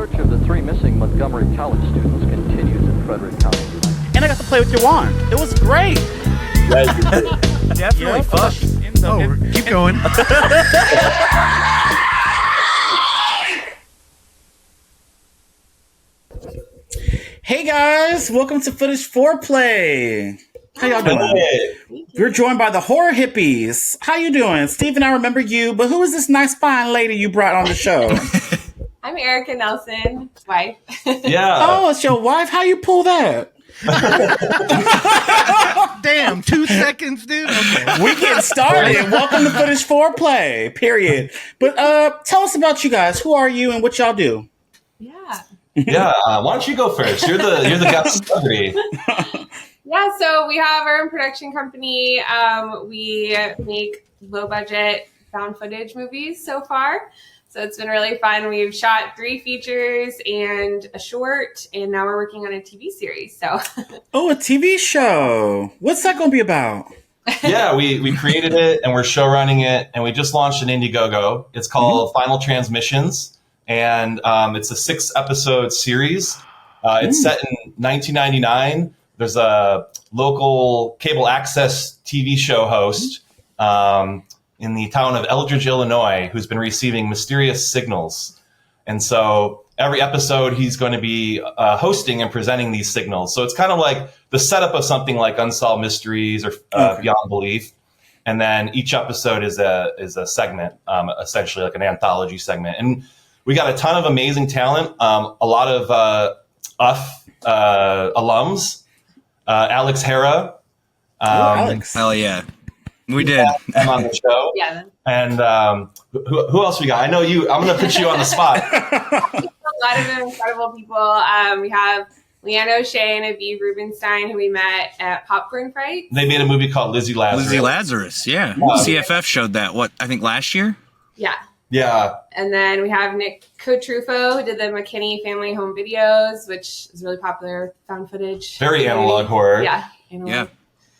search of the 3 missing Montgomery College students continues in Frederick County. And I got to play with your wand. It was great. Definitely fun. Oh, keep going. Hey guys, welcome to Footage Foreplay. How y'all doing? We're joined by the Horror Hippies. How you doing? Steve and I remember you, but who is this nice fine lady you brought on the show? I'm Erica Nelson, wife. Yeah. Oh, it's your wife? How you pull that? Damn, 2 seconds, dude. Okay. We get started. Welcome to Footage Foreplay, period. But tell us about you guys. Who are you and what y'all do? Yeah. Yeah. Why don't you go first? You're the guest celebrity. Yeah, so we have our own production company. We make low budget found footage movies so far. So it's been really fun. We've shot 3 features and a short, and now we're working on a TV series. So Oh, a TV show. What's that going to be about? Yeah, we created it and we're show running it, and we just launched an IndieGogo. It's called Final Transmissions, and it's a 6-episode series. It's set in 1999. There's a local cable access TV show host in the town of Eldridge, Illinois, who's been receiving mysterious signals. And so every episode he's going to be hosting and presenting these signals. So it's kind of like the setup of something like Unsolved Mysteries or Beyond Belief. And then each episode is a segment, essentially like an anthology segment. And we got a ton of amazing talent, a lot of alums. Alex Hera. Alex. Hell yeah. We did. I'm on the show. yeah, And who else we got? I know you. I'm going to put you on the spot. a lot of incredible people. We have Lianne O'Shea and Aviv Rubenstein, who we met at Popcorn Fright. They made a movie called Lizzie Lazarus. Lizzie Lazarus, yeah. CFF showed that, I think last year? Yeah. Yeah. And then we have Nick Cotrufo, who did the McKinney Family Home Videos, which is really popular found footage. Very analog horror. Yeah. Analog. Yeah.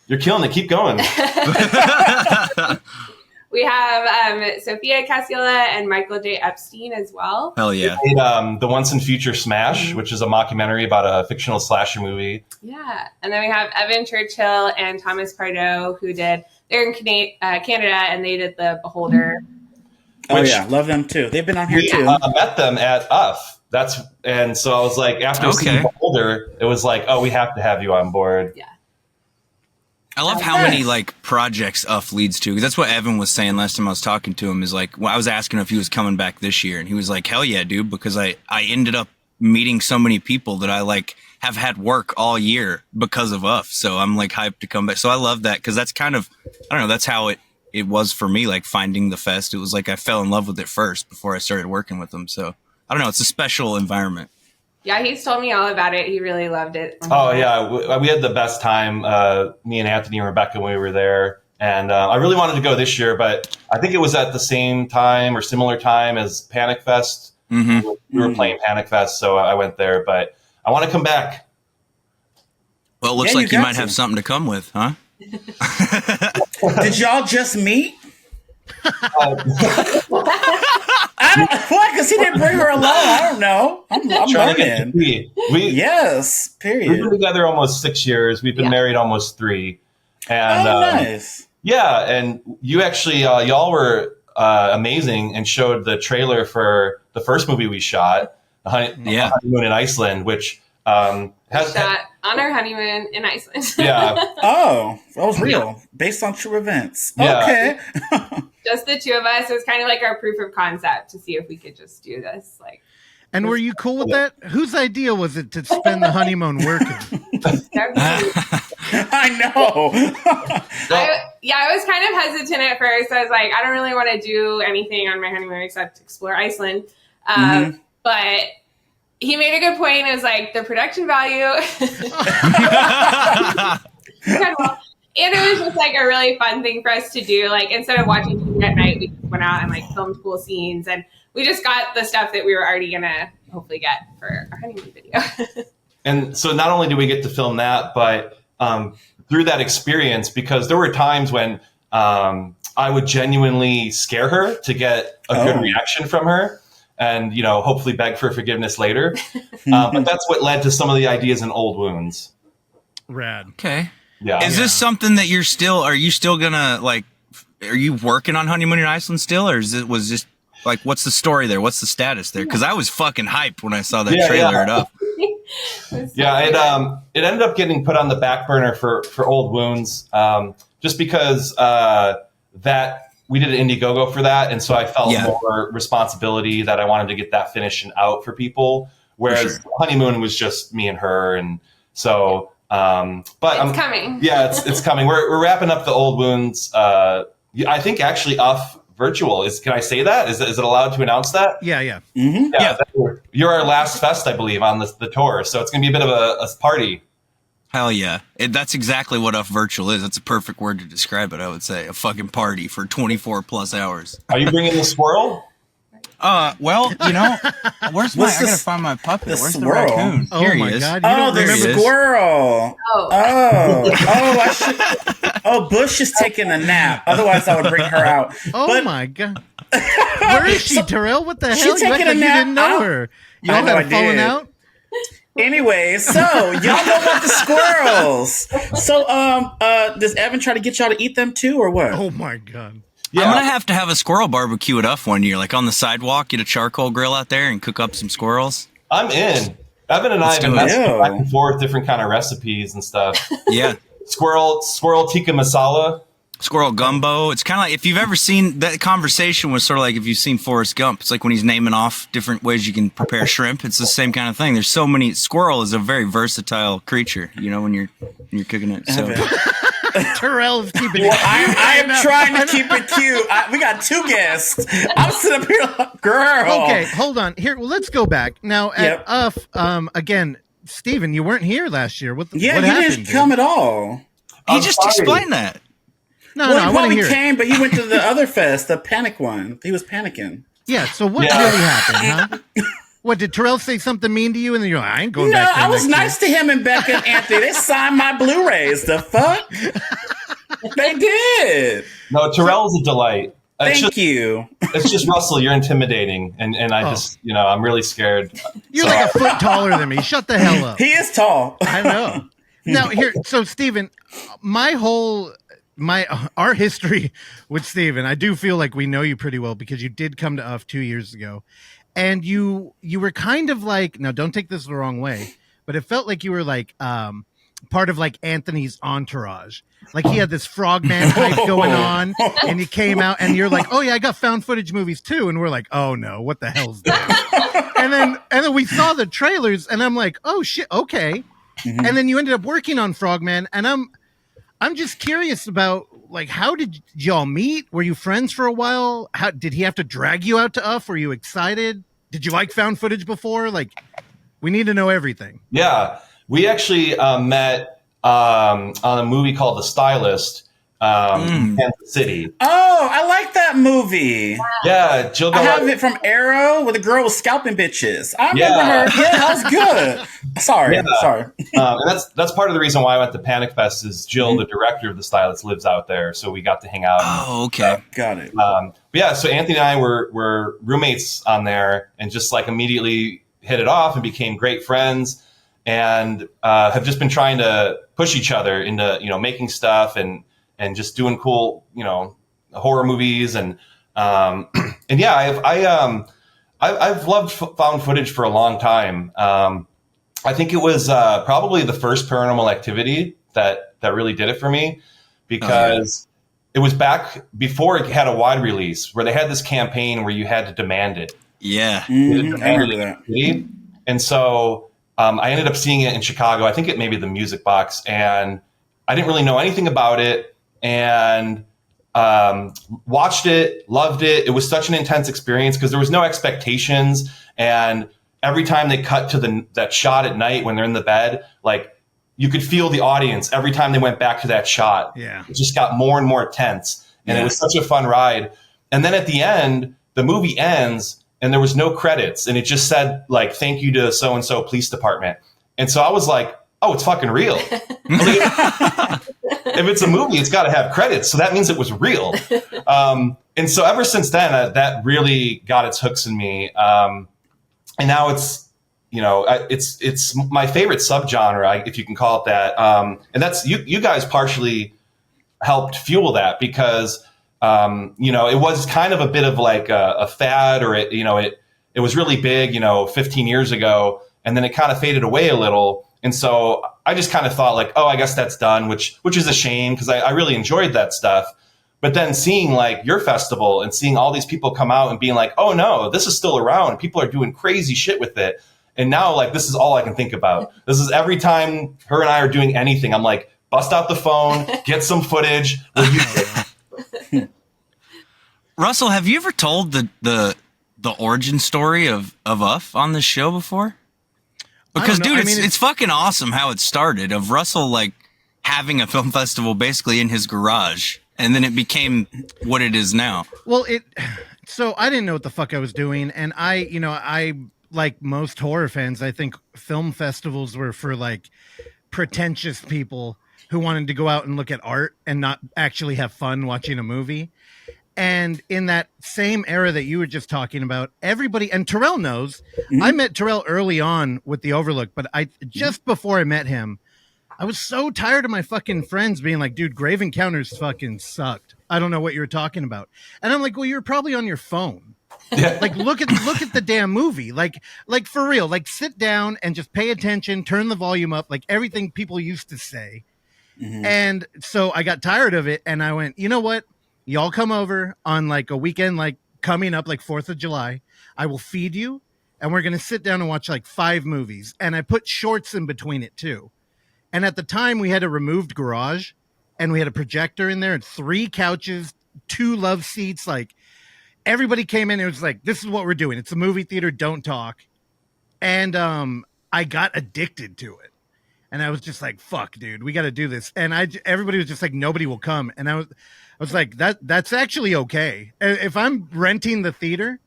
You're killing it. Keep going. We have Sophia Cacciola and Michael J. Epstein as well. Hell yeah. They made, the Once and Future Smash, which is a mockumentary about a fictional slasher movie. Yeah. And then we have Evan Churchill and Thomas Pardo, who they're in Canada, and they did The Beholder. Oh, yeah. Love them, too. They've been on here, too. Met them at UF. And so I was like, after seeing Beholder, it was like, oh, we have to have you on board. Yeah. I love how many projects UF leads to, because that's what Evan was saying last time I was talking to him, is like, well, I was asking him if he was coming back this year, and he was like, hell yeah, dude, because I ended up meeting so many people that I have had work all year because of UF. So I'm hyped to come back. So I love that, because that's kind of, I don't know, that's how it was for me, finding the fest. It was I fell in love with it first before I started working with them. So I don't know, it's a special environment. Yeah, he's told me all about it. He really loved it. Oh, yeah. We had the best time, me and Anthony and Rebecca, when we were there. And I really wanted to go this year, but I think it was at the same time or similar time as Panic Fest. Mm-hmm. We were playing Panic Fest, so I went there. But I want to come back. Well, it looks like you might have something to come with, huh? Did y'all just meet? What? Because he didn't bring her along. I don't know. I'm learning. Yes, period. We've been together almost 6 years. We've been married almost 3. And, nice. Yeah, and you actually, y'all were amazing and showed the trailer for the first movie we shot, Honeymoon in Iceland, which has shot on our honeymoon in Iceland. Yeah. Oh, that was real, based on true events. Yeah. Okay. Just the 2 of us. It was kind of like our proof of concept to see if we could just do this. And were you cool with that? Whose idea was it to spend the honeymoon working? I know. I was kind of hesitant at first. I was like, I don't really want to do anything on my honeymoon except explore Iceland. But he made a good point. It was the production value. Incredible. And it was just a really fun thing for us to do. Instead of watching TV at night, we went out and filmed cool scenes, and we just got the stuff that we were already gonna hopefully get for our honeymoon video. And so not only did we get to film that, but through that experience, because there were times when I would genuinely scare her to get a good reaction from her. and hopefully beg for forgiveness later. But that's what led to some of the ideas in Old Wounds. Rad. Okay. Yeah. Is this something that are you still gonna are you working on Honeymoon in Iceland still, or was just what's the story there? What's the status there? Because I was fucking hyped when I saw that trailer it up. It ended up getting put on the back burner for Old Wounds, just because that we did an Indiegogo for that, and so I felt more responsibility that I wanted to get that finished and out for people. Whereas Honeymoon was just me and her, and so. But it's coming. Yeah, it's coming. We're wrapping up the Old Wounds. I think actually off virtual can I say that? Is it allowed to announce that? Yeah. Mm-hmm. Yeah. You're our last fest, I believe, on the tour, so it's gonna be a bit of a party. Hell yeah. That's exactly what off virtual is. That's a perfect word to describe it, I would say. A fucking party for 24 plus hours. Are you bringing the squirrel? Well, where's I gotta find my puppet. Where's the raccoon? Oh, Here my he is. God. The squirrel. Bush is taking a nap. Otherwise, I would bring her out. My God. Where is she, Terrell? What the hell? She's taking a nap. You didn't know her. Y'all had fallen out? Anyway, so y'all know about the squirrels. So, does Evan try to get y'all to eat them too, or what? Oh my God. Yeah. I'm gonna have to have a squirrel barbecue at UF one year, on the sidewalk, get a charcoal grill out there and cook up some squirrels. I'm in. Evan and I have been messing back and forth different kind of recipes and stuff. Yeah. Squirrel tikka masala. Squirrel gumbo. It's kind of if you've ever seen that conversation was sort of if you've seen Forrest Gump. It's when he's naming off different ways you can prepare shrimp. It's the same kind of thing. There's so many. Squirrel is a very versatile creature. When you're cooking it. So. Terrell is keeping it. I am trying to keep it cute. We got two guests. I'm sitting up here girl. Okay, hold on. Here, let's go back. Now, at UF, again, Steven, you weren't here last year. What you happened, didn't come at all. He just explained that. No, I want to hear came, but he went to the other fest, the panic one. He was panicking. Yeah, so what really happened, huh? What, did Terrell say something mean to you? And then you're like, I ain't going back there. No, I was nice to him and Becca and Anthony. They signed my Blu-rays. The fuck? They did. No, Terrell's a delight. Thank you. It's just Russell, you're intimidating. And I just, I'm really scared. You're like a foot taller than me. Shut the hell up. He is tall. I know. Now, so Steven, our history with Steven, I do feel like we know you pretty well because you did come to UF 2 years ago. And you were kind of now don't take this the wrong way, but it felt like you were part of Anthony's entourage. He had this frogman hype going on, and you came out and you're like, oh yeah, I got found footage movies too. And we're like, oh no, what the hell's that? and then we saw the trailers and I'm like, oh shit, okay. Mm-hmm. And then you ended up working on Frogman, and I'm just curious about how did y'all meet? Were you friends for a while? How did he have to drag you out to UF? Were you excited? Did you like found footage before? We need to know everything. Yeah, we actually met on a movie called The Stylist, Kansas City. Oh, I like that movie. Yeah, Jill. I have it from Arrow where the girl was scalping bitches. I remember her. Yeah, that was good. Sorry. And that's part of the reason why I went to Panic Fest is Jill, the director of The Stylist, lives out there, so we got to hang out. Oh, okay. Got it. So Anthony and I were roommates on there, and just immediately hit it off and became great friends, and have just been trying to push each other into making stuff and just doing cool horror movies and I've loved found footage for a long time. I think it was probably the first Paranormal Activity that really did it for me, because it was back before it had a wide release, where they had this campaign where you had to demand it. Yeah. Mm-hmm. I remember that. And so I ended up seeing it in Chicago. I think it may be the Music Box, and I didn't really know anything about it, and watched it, loved it. It was such an intense experience because there was no expectations, and every time they cut to that shot at night when they're in the bed, you could feel the audience every time they went back to that shot. Yeah. It just got more and more tense, and it was such a fun ride. And then at the end, the movie ends and there was no credits, and it just said thank you to so-and-so police department. And so I was like, oh, it's fucking real. If it's a movie, it's got to have credits. So that means it was real. And so ever since then, that really got its hooks in me. And now it's, it's my favorite subgenre, if you can call it that. And that's you guys partially helped fuel that because, it was kind of a bit of like a fad, or it was really big, 15 years ago, and then it kind of faded away a little. And so I just kind of thought like, oh, I guess that's done, which is a shame because I really enjoyed that stuff. But then seeing like your festival and seeing all these people come out and being like, oh no, this is still around. People are doing crazy shit with it. And now like, this is all I can think about. This is every time her and I are doing anything, I'm like, bust out the phone, get some footage. We'll use it. Russell, have you ever told the origin story of UF on this show before? Because, dude, it's fucking awesome how it started, of Russell, like, having a film festival basically in his garage, and then it became what it is now. Well, so I didn't know what the fuck I was doing, and I, like most horror fans, I think film festivals were for, like, pretentious people who wanted to go out and look at art and not actually have fun watching a movie. And in that same era that you were just talking about, everybody, and Terrell knows, I met Terrell early on with the Overlook, but just before I met him, I was so tired of my fucking friends being like, dude, Grave Encounters fucking sucked. I don't know what you were talking about. And I'm like, well, you're probably on your phone. Yeah. Like, look at the damn movie. Like for real, like sit down and just pay attention, turn the volume up, like everything people used to say. And so I got tired of it and I went, you know what? Y'all come over on like a weekend, like coming up like 4th of July. I will feed you and we're going to sit down and watch like 5 movies. And I put shorts in between it too. And at the time we had a removed garage and we had a projector in there and 3 couches, 2 love seats. Like everybody came in and it was like, this is what we're doing. It's a movie theater. Don't talk. And I got addicted to it. And I was just like, fuck, dude, we got to do this. And everybody was just like, nobody will come. And I was like, that's actually okay. If I'm renting the theater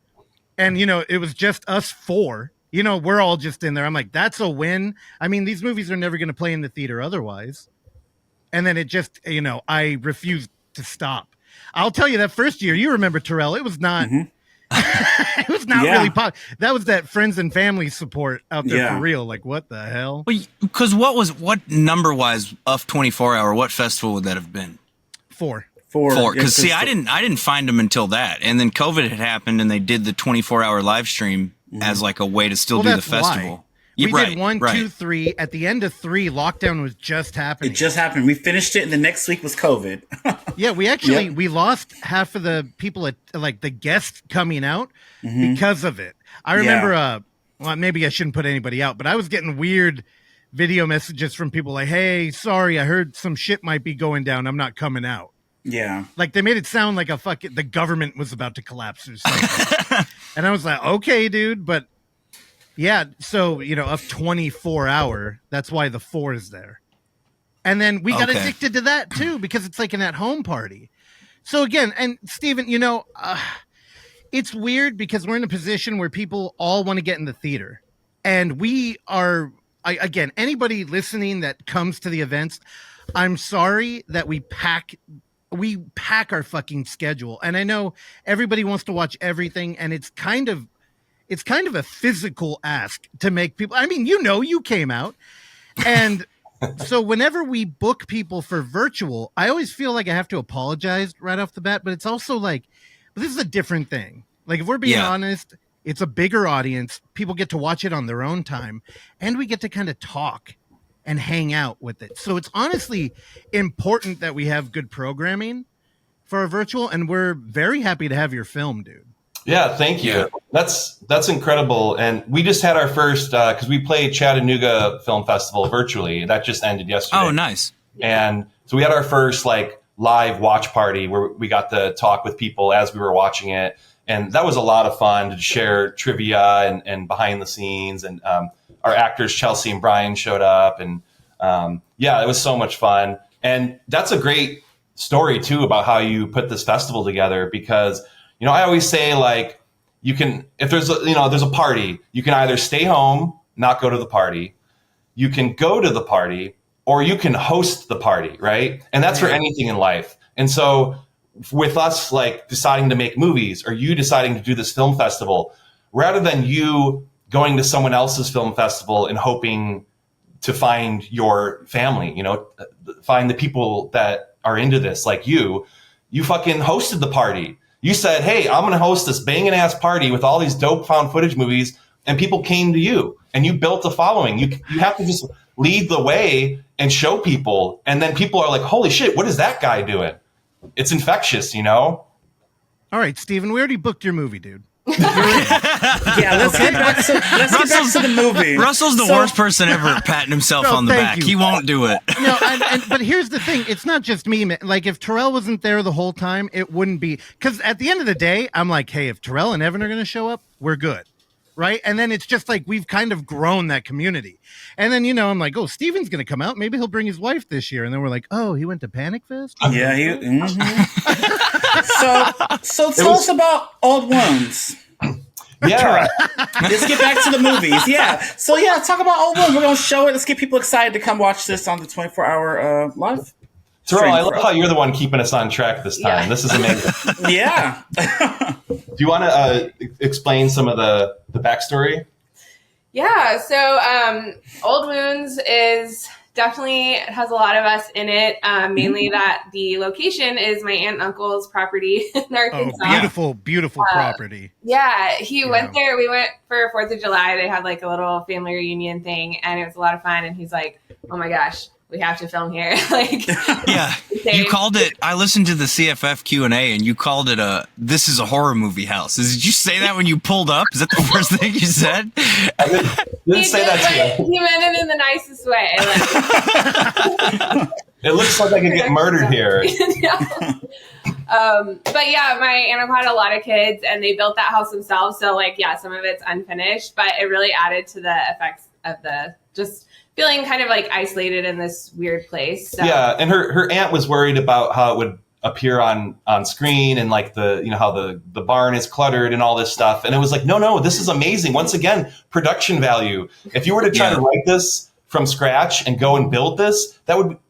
and, it was just us 4, we're all just in there. I'm like, that's a win. I mean, these movies are never going to play in the theater otherwise. And then it just, I refused to stop. I'll tell you that first year, you remember Terrell, it was not, it was not really pop. That was that friends and family support out there for real. Like, what the hell? Because what number wise of 24 hour, what festival would that have been? 4. Because see, I didn't find them until that, and then COVID had happened, and they did the 24-hour live stream as like a way to still do the festival. Why. We did 1, 2, 3. At the end of 3, lockdown was just happening. It just happened. We finished it, and the next week was COVID. Yeah, we actually we lost half of the people at like the guests coming out because of it. I remember. Well, maybe I shouldn't put anybody out, but I was getting weird video messages from people like, "Hey, sorry, I heard some shit might be going down. I'm not coming out." Yeah. Like they made it sound like the government was about to collapse or something. And I was like, okay, dude. But yeah, so, of 24 hour, that's why the 4 is there. And then we got addicted to that too, because it's like an at-home party. So again, and Steven, it's weird because we're in a position where people all want to get in the theater. And we are, again, anybody listening that comes to the events, I'm sorry that we pack our fucking schedule. And I know everybody wants to watch everything, and it's kind of a physical ask to make people. I mean, you came out, and so whenever we book people for virtual, I always feel like I have to apologize right off the bat, but it's also like, this is a different thing. Like if we're being honest, it's a bigger audience. People get to watch it on their own time, and we get to kind of talk and hang out with it. So it's honestly important that we have good programming for our virtual, and we're very happy to have your film, dude. Yeah, thank you. That's incredible. And we just had our first, because we played Chattanooga Film Festival virtually. That just ended yesterday. Oh, nice. And so we had our first like live watch party where we got to talk with people as we were watching it. And that was a lot of fun to share trivia and behind the scenes. And our actors, Chelsea and Brian, showed up. And it was so much fun. And that's a great story, too, about how you put this festival together. Because, I always say, like, you can, if there's a party, you can either stay home, not go to the party. you can go to the party or you can host the party, right? And that's for anything in life. And so with us like deciding to make movies or you deciding to do this film festival, rather than you going to someone else's film festival and hoping to find your family, you know, find the people that are into this, like you fucking hosted the party. You said, hey, I'm going to host this banging ass party with all these dope found footage movies. And people came to you and you built a following. You have to just lead the way and show people. And then people are like, holy shit, what is that guy doing? It's infectious, you know? All right, Steven, we already booked your movie, dude. Yeah, let's get back to the movie. Russell's the worst person ever patting himself on the back. you. He won't do it. No, but here's the thing. It's not just me. Like, if Terrell wasn't there the whole time, it wouldn't be. Because at the end of the day, I'm like, hey, if Terrell and Evan are going to show up, we're good. Right? And then it's just like we've kind of grown that community. And then, you know, I'm like, oh, Steven's going to come out. Maybe he'll bring his wife this year. And then we're like, oh, he went to Panic Fest? Yeah. So tell us about Old Wounds. Yeah. Let's get back to the movies. Yeah. So, talk about Old Wounds. We're going to show it. Let's get people excited to come watch this on the 24-hour live. Terrell, I love how you're the one keeping us on track this time. Yeah. This is amazing. Yeah. Do you want to explain some of the backstory? Yeah, so Old Wounds is definitely, it has a lot of us in it, mainly that the location is my aunt and uncle's property in Arkansas. Oh, beautiful property. Yeah, he went there. We went for 4th of July. They had like a little family reunion thing, and it was a lot of fun. And he's like, oh my gosh, we have to film here. Like, yeah, you called it. I listened to the CFF Q&A, and you called it "This is a horror movie house." Did you say that when you pulled up? Is that the first thing you said? I didn't say that to you. He meant it in the nicest way. Like, it looks like I could get murdered here. But yeah, my aunt uncle had a lot of kids, and they built that house themselves. So like, yeah, some of it's unfinished, but it really added to the effects of the just feeling kind of like isolated in this weird place. So. Yeah, and her aunt was worried about how it would appear on screen and like how the barn is cluttered and all this stuff. And it was like, no, this is amazing. Once again, production value. If you were to try to write this from scratch and go and build this,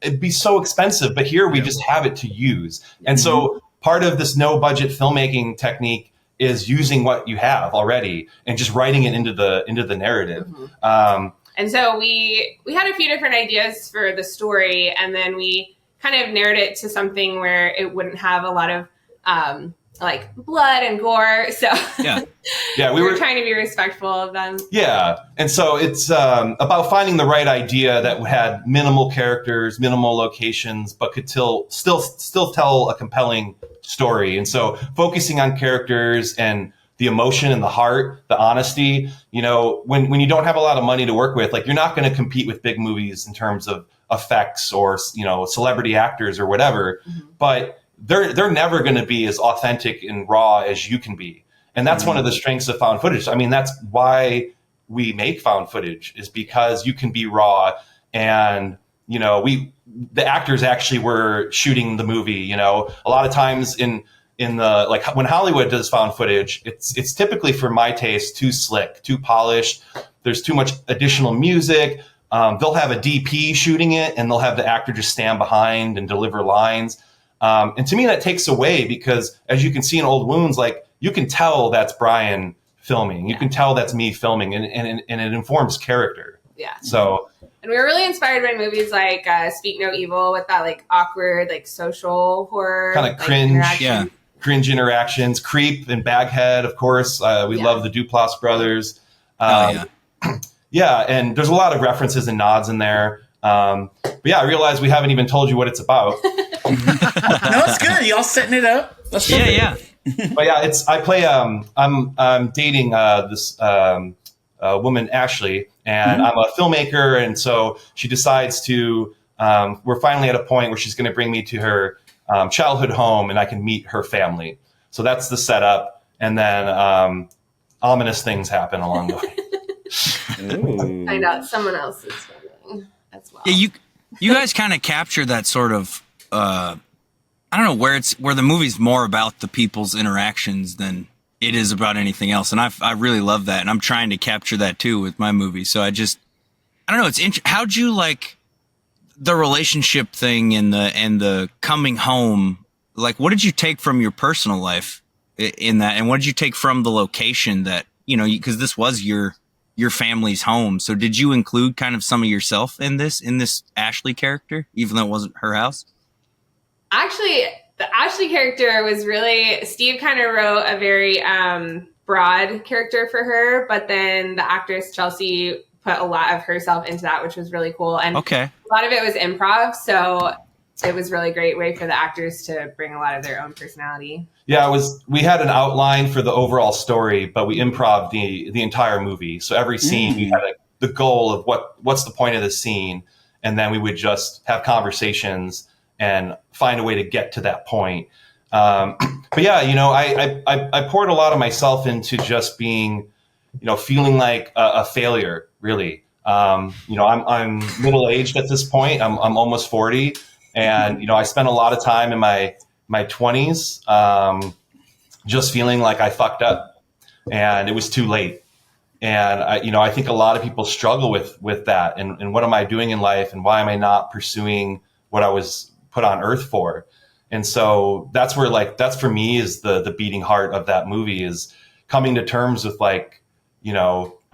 it'd be so expensive. But here we just have it to use. And so part of this no budget filmmaking technique is using what you have already and just writing it into the narrative. And so we had a few different ideas for the story, and then we kind of narrowed it to something where it wouldn't have a lot of like blood and gore. So we were trying to be respectful of them. Yeah. And so it's about finding the right idea that had minimal characters, minimal locations, but could still tell a compelling story. And so focusing on characters and the emotion and the heart, the honesty, when you don't have a lot of money to work with, like you're not going to compete with big movies in terms of effects or, celebrity actors or whatever, but they're never going to be as authentic and raw as you can be. And that's one of the strengths of found footage. I mean, that's why we make found footage, is because you can be raw. And, the actors actually were shooting the movie, a lot of times in the, like when Hollywood does found footage, it's typically, for my taste, too slick, too polished. There's too much additional music. They'll have a DP shooting it, and they'll have the actor just stand behind and deliver lines. And to me, that takes away, because as you can see in Old Wounds, like you can tell that's Brian filming. You can tell that's me filming, and it informs character. Yeah. So. And we were really inspired by movies like Speak No Evil, with that like awkward, like social horror. Kind of cringe. Cringe interactions. Creep and Baghead, of course. We love the Duplass brothers. And there's a lot of references and nods in there. But I realize we haven't even told you what it's about. No, it's good. Y'all setting it up. That's But I play. I'm dating this woman, Ashley, and I'm a filmmaker, and so she decides to. We're finally at a point where she's going to bring me to her childhood home, and I can meet her family. So that's the setup, and then ominous things happen along the way. Find out someone else is filming as well. Yeah, you guys kind of capture that sort of I don't know, where the movie's more about the people's interactions than it is about anything else, and I really love that, and I'm trying to capture that too with my movie. So I don't know. It's how'd you like the relationship thing and the coming home? Like, what did you take from your personal life in that, and what did you take from the location that because this was your family's home? So did you include kind of some of yourself in this Ashley character, even though it wasn't her house? Actually, the Ashley character was really, Steve kind of wrote a very broad character for her, but then the actress Chelsea put a lot of herself into that, which was really cool. And a lot of it was improv, so it was really great way for the actors to bring a lot of their own personality. Yeah, we had an outline for the overall story, but we improv the entire movie. So every scene we had the goal of what's the point of the scene, and then we would just have conversations and find a way to get to that point. But yeah, I poured a lot of myself into just being, feeling like a failure, really. I'm middle-aged at this point. I'm almost 40. And, I spent a lot of time in my 20s just feeling like I fucked up and it was too late. And, I think a lot of people struggle with that. And what am I doing in life? And why am I not pursuing what I was put on earth for? And so that's where that's for me is the beating heart of that movie, is coming to terms with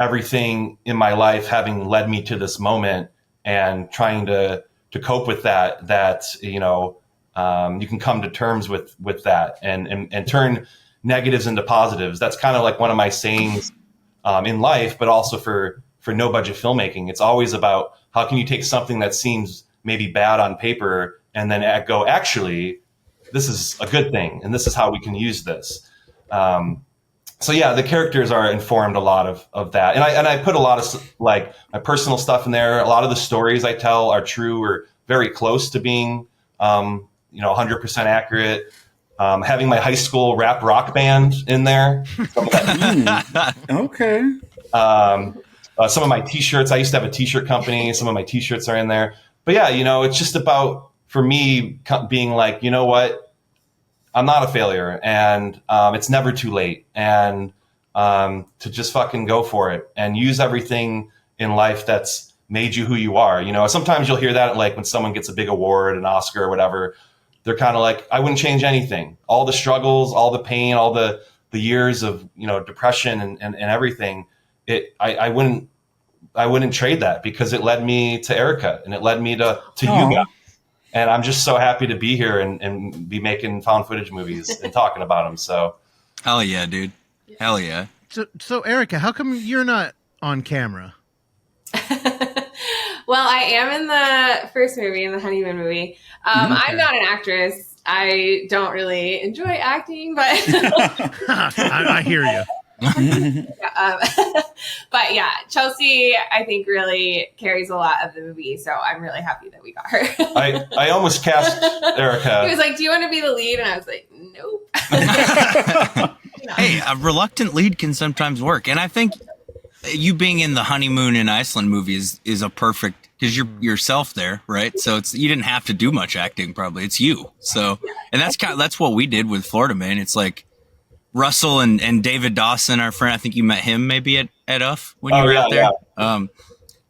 everything in my life having led me to this moment and trying to cope with that you can come to terms with that and turn negatives into positives. That's kind of like one of my sayings in life, but also for no budget filmmaking. It's always about how can you take something that seems maybe bad on paper and then go, actually, this is a good thing, and this is how we can use this. So yeah, the characters are informed a lot of that, and I put a lot of my personal stuff in there. A lot of the stories I tell are true or very close to being 100% accurate. Having my high school rap rock band in there. Okay. Some of my T-shirts. I used to have a T-shirt company. Some of my T-shirts are in there. But yeah, it's just about, for me, being like, you know what? I'm not a failure, and it's never too late, and to just fucking go for it and use everything in life that's made you who you are. Sometimes you'll hear that when someone gets a big award, an Oscar or whatever, they're kind of like, I wouldn't change anything. All the struggles, all the pain, all the years of depression and everything. I wouldn't trade that, because it led me to Erica, and it led me to you guys. And I'm just so happy to be here and be making found footage movies and talking about them. So, hell yeah, dude. Hell yeah. So Erica, how come you're not on camera? Well, I am in the first movie, in the honeymoon movie. I'm not an actress. I don't really enjoy acting, but I hear you. But yeah, Chelsea, I think, really carries a lot of the movie, so I'm really happy that we got her. I almost cast Erica. He was like, do you want to be the lead? And I was like, nope. Hey, a reluctant lead can sometimes work, and I think you being in the honeymoon in Iceland movie is a perfect, because you're yourself there, right? So you didn't have to do much acting, probably. It's you. So, and that's what we did with Florida Man. It's like Russell and David Dawson, our friend. I think you met him maybe at UF when you were out there. Yeah.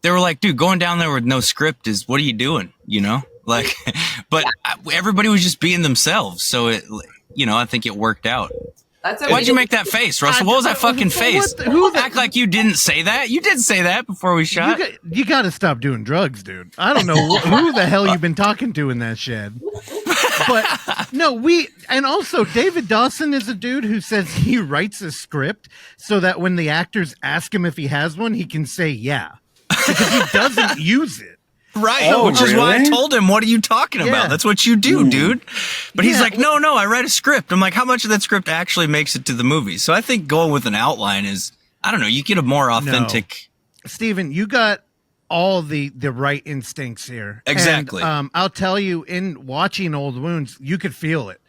They were like, dude, going down there with no script what are you doing? But everybody was just being themselves. So I think it worked out. Why'd you make that face, Russell? What was that fucking face? Act like you didn't say that. You did say that before we shot. You got to stop doing drugs, dude. I don't know who the hell you've been talking to in that shed. But no, and also David Dawson is a dude who says he writes a script so that when the actors ask him if he has one, he can say yeah, because he doesn't use it. Right, which is why I told him, what are you talking about? That's what you do, dude. But he's like, no, I read a script. I'm like, how much of that script actually makes it to the movie? So I think going with an outline is, I don't know, you get a more authentic. No. Steven, you got all the right instincts here. Exactly. And, I'll tell you, in watching Old Wounds, you could feel it.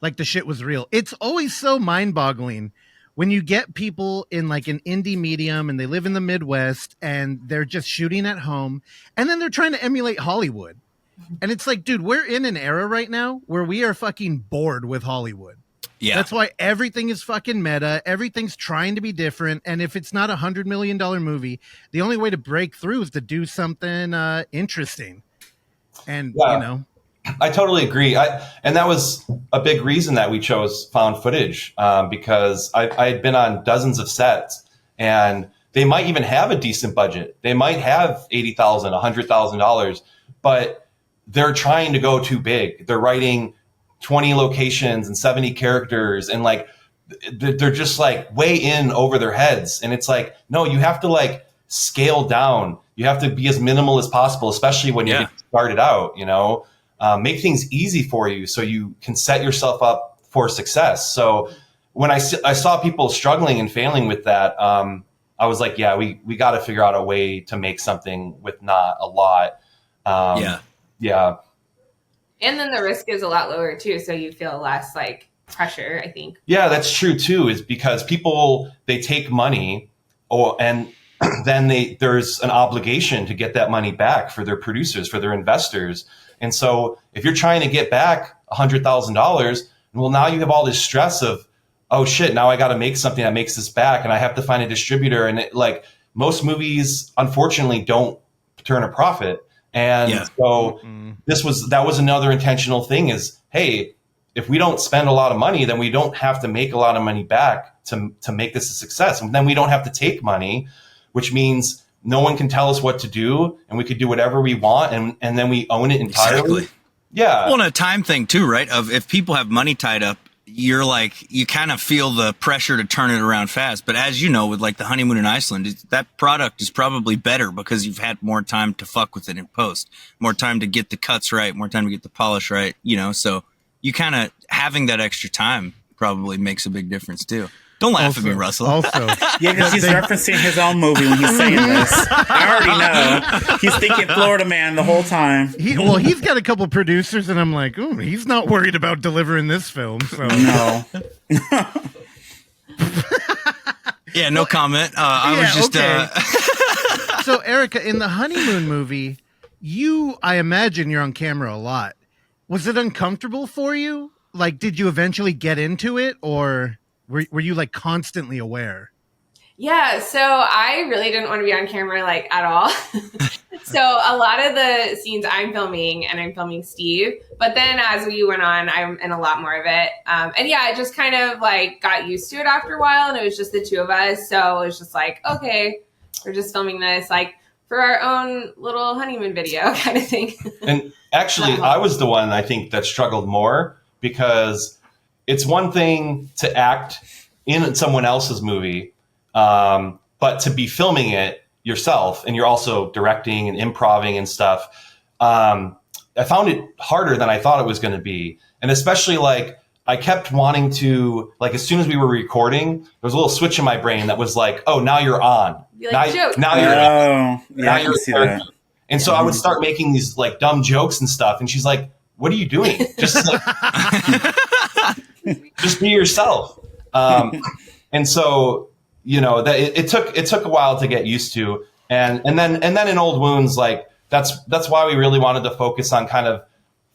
Like the shit was real. It's always so mind-boggling when you get people in like an indie medium and they live in the Midwest and they're just shooting at home and then they're trying to emulate Hollywood. And it's like, dude, we're in an era right now where we are fucking bored with Hollywood. Yeah. That's why everything is fucking meta. Everything's trying to be different. And if it's not $100 million movie, the only way to break through is to do something interesting. And, Yeah. you know. I totally agree. And that was a big reason that we chose found footage, because I had been on dozens of sets, and they might even have a decent budget. They might have $80,000, $100,000, but they're trying to go too big. They're writing 20 locations and 70 characters, and like they're just like way in over their heads. And it's like, no, you have to like scale down. You have to be as minimal as possible, especially when you get started out, you know. Make things easy for you so you can set yourself up for success. So when I saw people struggling and failing with that, I was like, yeah, we got to figure out a way to make something with not a lot. Yeah. And then the risk is a lot lower too, so you feel less like pressure, I think. Yeah, that's true too, is because people, they take money and then there's an obligation to get that money back for their producers, for their investors. And so if you're trying to get back $100,000, well, now you have all this stress of, oh shit, now I got to make something that makes this back, and I have to find a distributor. And like most movies, unfortunately, don't turn a profit. And so that was another intentional thing is, hey, if we don't spend a lot of money, then we don't have to make a lot of money back to make this a success. And then we don't have to take money, which means no one can tell us what to do, and we could do whatever we want, and then we own it entirely. Exactly. Yeah. Well, and a time thing too, right? Of if people have money tied up, you're like, you kind of feel the pressure to turn it around fast. But as you know, with like the honeymoon in Iceland, that product is probably better because you've had more time to fuck with it in post, more time to get the cuts right, more time to get the polish right, you know? So you kind of having that extra time probably makes a big difference too. Don't laugh at me, Russell. Also, Yeah, because he's referencing his own movie when he's saying this. I already know. He's thinking Florida Man the whole time. he's got a couple producers, and I'm like, oh, he's not worried about delivering this film. So No. Yeah, no comment. I was just... okay. So, Erica, in the honeymoon movie, I imagine you're on camera a lot. Was it uncomfortable for you? Like, did you eventually get into it, or... Were you like constantly aware? Yeah, so I really didn't want to be on camera like at all. So a lot of the scenes I'm filming, and I'm filming Steve. But then as we went on, I'm in a lot more of it. And yeah, I just kind of like got used to it after a while, and it was just the two of us. So it was just like, okay, we're just filming this like for our own little honeymoon video kind of thing. And actually, I was the one I think that struggled more, because it's one thing to act in someone else's movie, but to be filming it yourself, and you're also directing and improvising and stuff. I found it harder than I thought it was going to be. And especially like I kept wanting to, like, as soon as we were recording, there was a little switch in my brain that was like, oh, now you're on. Like, now you're yeah, I can see that. And so I would start making these like dumb jokes and stuff. And she's like, what are you doing? Just like, just be yourself. And so, you know, that it took a while to get used to. And then in Old Wounds, like that's why we really wanted to focus on kind of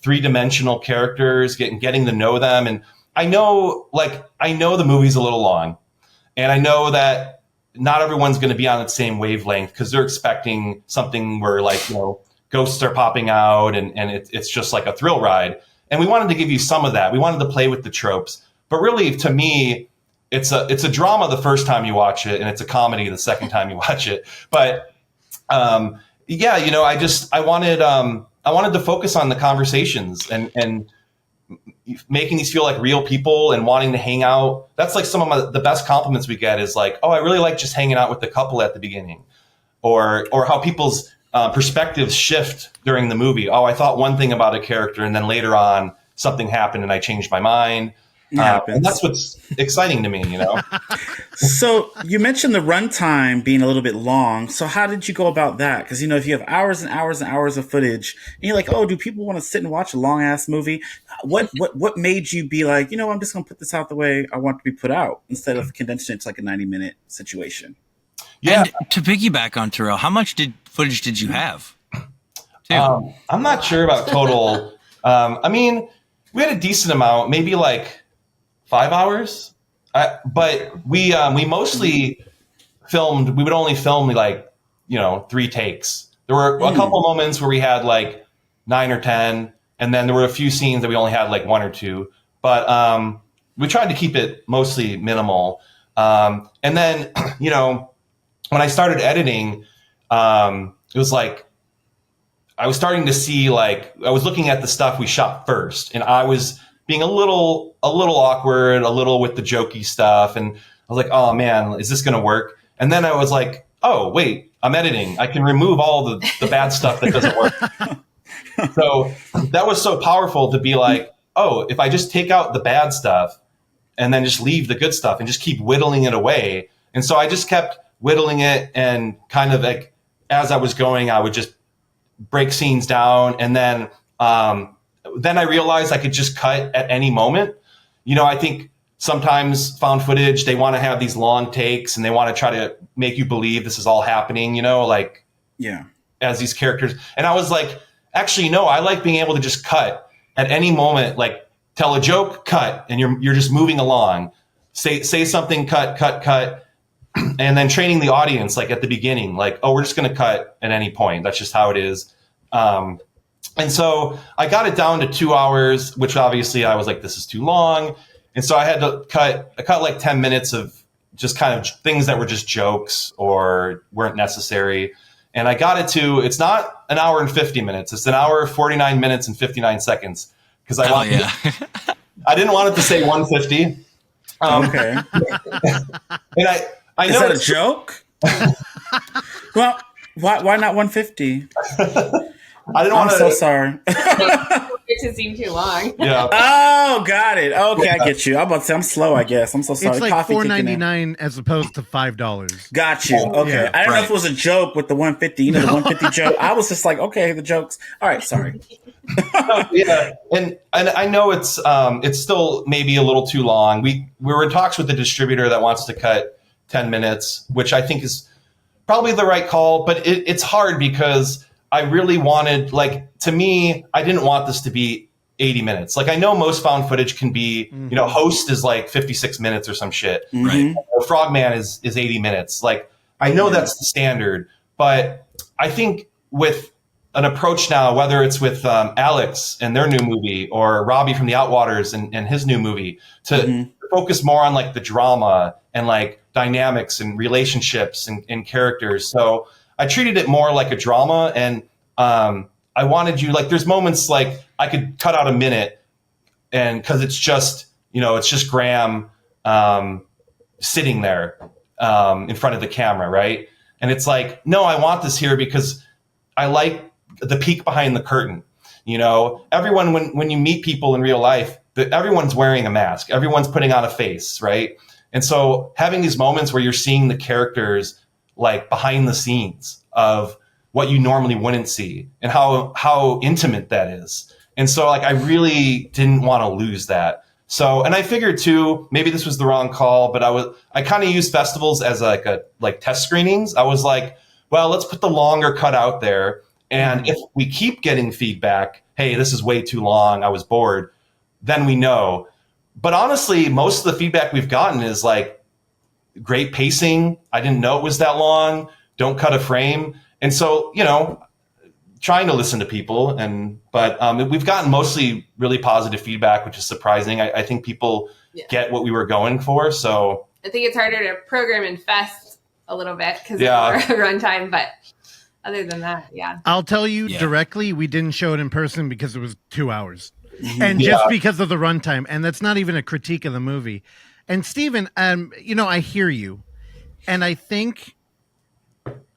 3-dimensional characters, getting to know them. And I know the movie's a little long, and I know that not everyone's going to be on the same wavelength, because they're expecting something where, like, you know, ghosts are popping out and it's just like a thrill ride. And we wanted to give you some of that. We wanted to play with the tropes. But really, to me, it's a drama the first time you watch it, and it's a comedy the second time you watch it. But yeah, you know, I wanted to focus on the conversations and making these feel like real people and wanting to hang out. That's like some of the best compliments we get is like, oh, I really like just hanging out with the couple at the beginning, or how people's perspectives shift during the movie. Oh, I thought one thing about a character, and then later on something happened and I changed my mind. And that's what's exciting to me, you know? So you mentioned the runtime being a little bit long. So how did you go about that? Because, you know, if you have hours and hours and hours of footage, and you're like, oh, do people want to sit and watch a long ass movie? What made you be like, you know, I'm just going to put this out the way I want it to be put out, instead of condensing it to like a 90-minute situation? Yeah. And to piggyback on Terrell, how much footage did you have? I'm not sure about total. I mean, we had a decent amount, maybe like 5 hours. But we mostly filmed. We would only film like 3 takes. There were a couple moments where we had like 9 or 10, and then there were a few scenes that we only had like 1 or 2. But we tried to keep it mostly minimal. And then when I started editing, it was like I was starting to see, like, I was looking at the stuff we shot first, and I was being a little awkward, a little with the jokey stuff, and I was like, oh man, is this going to work? And then I was like, oh wait, I'm editing. I can remove all the bad stuff that doesn't work. So that was so powerful to be like, oh, if I just take out the bad stuff and then just leave the good stuff and just keep whittling it away. And so I just kept whittling it, and kind of like as I was going, I would just break scenes down, and then I realized I could just cut at any moment. I think sometimes found footage, they want to have these long takes, and they want to try to make you believe this is all happening, as these characters. And I was like, actually, no, I like being able to just cut at any moment, like tell a joke, cut, and you're just moving along. Say something, cut. And then training the audience, like at the beginning, like, oh, we're just going to cut at any point. That's just how it is. And so I got it down to 2 hours, which obviously I was like, this is too long. And so I had to cut like 10 minutes of just kind of things that were just jokes or weren't necessary. And I got it to, it's not an hour and 50 minutes. It's an hour, 49 minutes and 59 seconds. Because I didn't want it to say 150. Okay. And I know is that a joke? Well, why not 150? I didn't want to. I'm so sorry. It to seem too long. Yeah. Oh, got it. Okay, I get you. I'm about to say I'm slow, I guess. I'm so sorry. It's like $4.99 as opposed to $5. Got you. Okay. Yeah. I don't know if it was a joke with the 150. The 150 joke. I was just like, okay, the jokes. All right, sorry. Yeah, and I know it's still maybe a little too long. We were in talks with the distributor that wants to cut 10 minutes, which I think is probably the right call, but it's hard because I really wanted, like, to me, I didn't want this to be 80 minutes. Like, I know most found footage can be, Host is like 56 minutes or some shit. Right. Frogman is 80 minutes. Like, I know that's the standard, but I think with an approach now, whether it's with Alex and their new movie or Robbie from the Outwaters and his new movie, to focus more on like the drama and like dynamics and relationships and characters. So I treated it more like a drama, and I wanted you, like, there's moments like I could cut out a minute, and because it's just Graham sitting there in front of the camera, right? And it's like, no, I want this here because I like the peek behind the curtain. Everyone, when you meet people in real life, everyone's wearing a mask, everyone's putting on a face, right? And so having these moments where you're seeing the characters like behind the scenes of what you normally wouldn't see, and how intimate that is. And so like I really didn't want to lose that. So, and I figured too, maybe this was the wrong call, but I kind of used festivals as like test screenings. I was like, well, let's put the longer cut out there. And if we keep getting feedback, hey, this is way too long, I was bored, then we know. But honestly, most of the feedback we've gotten is like, great pacing, I didn't know it was that long, don't cut a frame. And so, trying to listen to people, but we've gotten mostly really positive feedback, which is surprising. I think people get what we were going for. So I think it's harder to program in fest a little bit because of runtime, but other than that, yeah. I'll tell you directly, we didn't show it in person because it was 2 hours. And just because of the runtime. And that's not even a critique of the movie. And Steven, I hear you. And I think,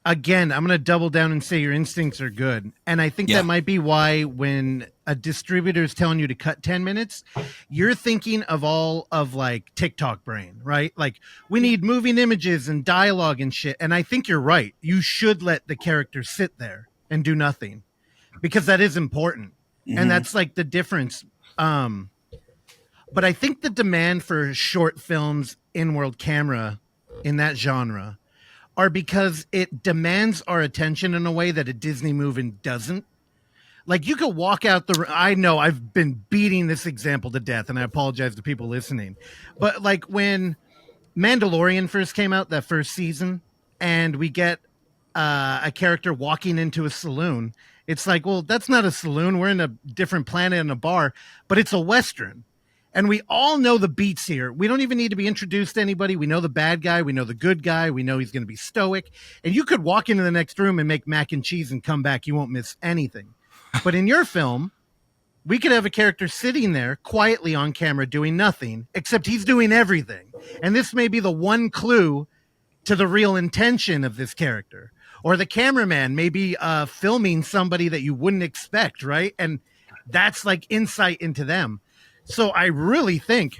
again, I'm going to double down and say your instincts are good. And I think that might be why when a distributor is telling you to cut 10 minutes, you're thinking of all of like TikTok brain, right? Like we need moving images and dialogue and shit. And I think you're right. You should let the character sit there and do nothing because that is important. And that's like the difference. But I think the demand for short films in world camera in that genre are because it demands our attention in a way that a Disney movie doesn't. Like you could walk out I know I've been beating this example to death, and I apologize to people listening, but like when Mandalorian first came out, that first season, and we get a character walking into a saloon, it's like, well, that's not a saloon. We're in a different planet in a bar, but it's a Western. And we all know the beats here. We don't even need to be introduced to anybody. We know the bad guy. We know the good guy. We know he's going to be stoic. And you could walk into the next room and make mac and cheese and come back. You won't miss anything. But in your film, we could have a character sitting there quietly on camera doing nothing, except he's doing everything. And this may be the one clue to the real intention of this character. Or the cameraman may be filming somebody that you wouldn't expect, right? And that's like insight into them. So I really think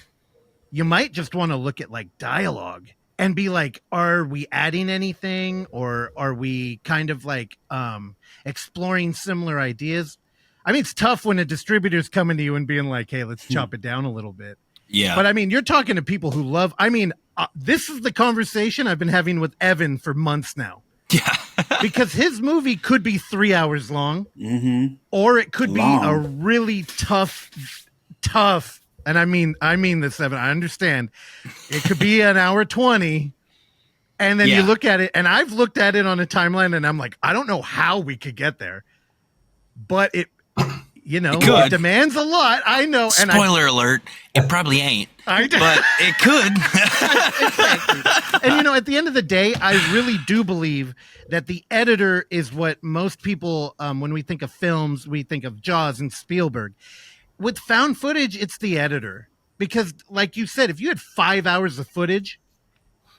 you might just want to look at like dialogue and be like, are we adding anything, or are we kind of like exploring similar ideas? I mean, it's tough when a distributor's coming to you and being like, hey, let's chop it down a little bit. Yeah. But I mean, you're talking to people who love, this is the conversation I've been having with Evan for months now. Yeah. Because his movie could be 3 hours long, or it could be a really tough, and I mean this, Evan, I understand. It could be an hour 20, and then you look at it, and I've looked at it on a timeline, and I'm like, I don't know how we could get there, but it demands a lot. I know. Spoiler alert, it probably ain't, but it could. Exactly. And, at the end of the day, I really do believe that the editor is what most people, when we think of films, we think of Jaws and Spielberg. With found footage, it's the editor. Because, like you said, if you had 5 hours of footage,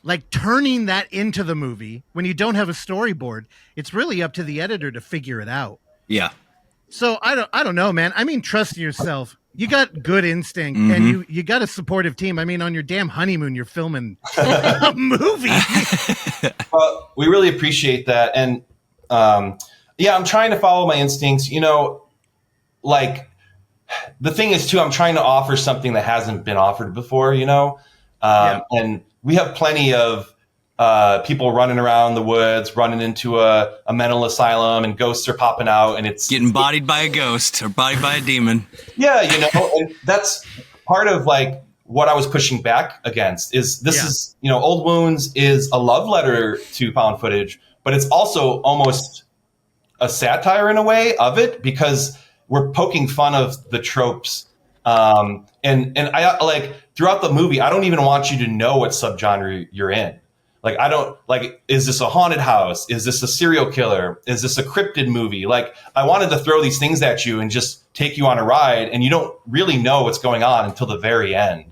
like turning that into the movie, when you don't have a storyboard, it's really up to the editor to figure it out. Yeah. So I don't know, man. I mean, trust yourself. You got good instinct, and you got a supportive team. I mean, on your damn honeymoon, you're filming a movie. Well, we really appreciate that. And I'm trying to follow my instincts. Like the thing is, too, I'm trying to offer something that hasn't been offered before, and we have plenty of people running around the woods, running into a mental asylum, and ghosts are popping out, and it's getting bodied by a ghost or bodied by a demon. Yeah, and that's part of like what I was pushing back against is Old Wounds is a love letter to found footage, but it's also almost a satire in a way of it, because we're poking fun of the tropes. And I like throughout the movie, I don't even want you to know what subgenre you're in. Like, I don't like, is this a haunted house? Is this a serial killer? Is this a cryptid movie? Like, I wanted to throw these things at you and just take you on a ride, and you don't really know what's going on until the very end.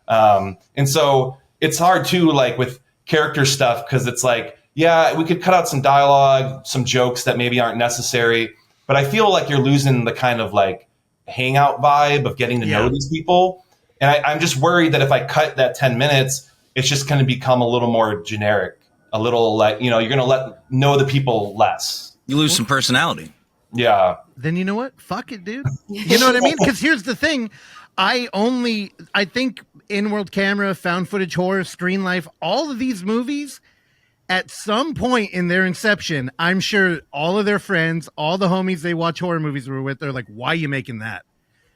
And so it's hard too, like with character stuff, because it's like, yeah, we could cut out some dialogue, some jokes that maybe aren't necessary, but I feel like you're losing the kind of like hangout vibe of getting to know these people. And I'm just worried that if I cut that 10 minutes, it's just going to become a little more generic, a little like, you're going to know the people less. You lose some personality. Yeah. Then you know what? Fuck it, dude. You know what I mean? Because here's the thing. I think In-World Camera, Found Footage Horror, Screen Life, all of these movies, at some point in their inception, I'm sure all of their friends, all the homies they watch horror movies were with, they're like, why are you making that?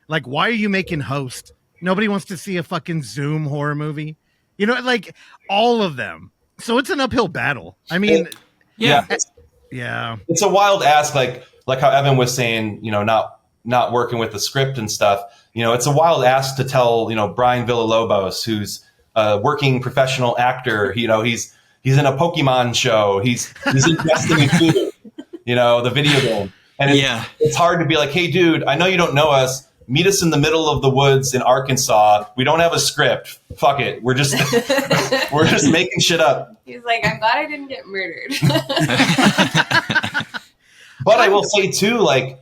Like, why are you making Host? Nobody wants to see a fucking Zoom horror movie. Like all of them. So it's an uphill battle. I mean, yeah. It's a wild ask, like how Evan was saying, not working with the script and stuff. It's a wild ask to tell, Brian Villalobos, who's a working professional actor. He's in a Pokemon show. He's in Destiny 2, the video game. And it's hard to be like, hey, dude, I know you don't know us. Meet us in the middle of the woods in Arkansas. We don't have a script. Fuck it. We're just making shit up. He's like, I'm glad I didn't get murdered. But I will say too, like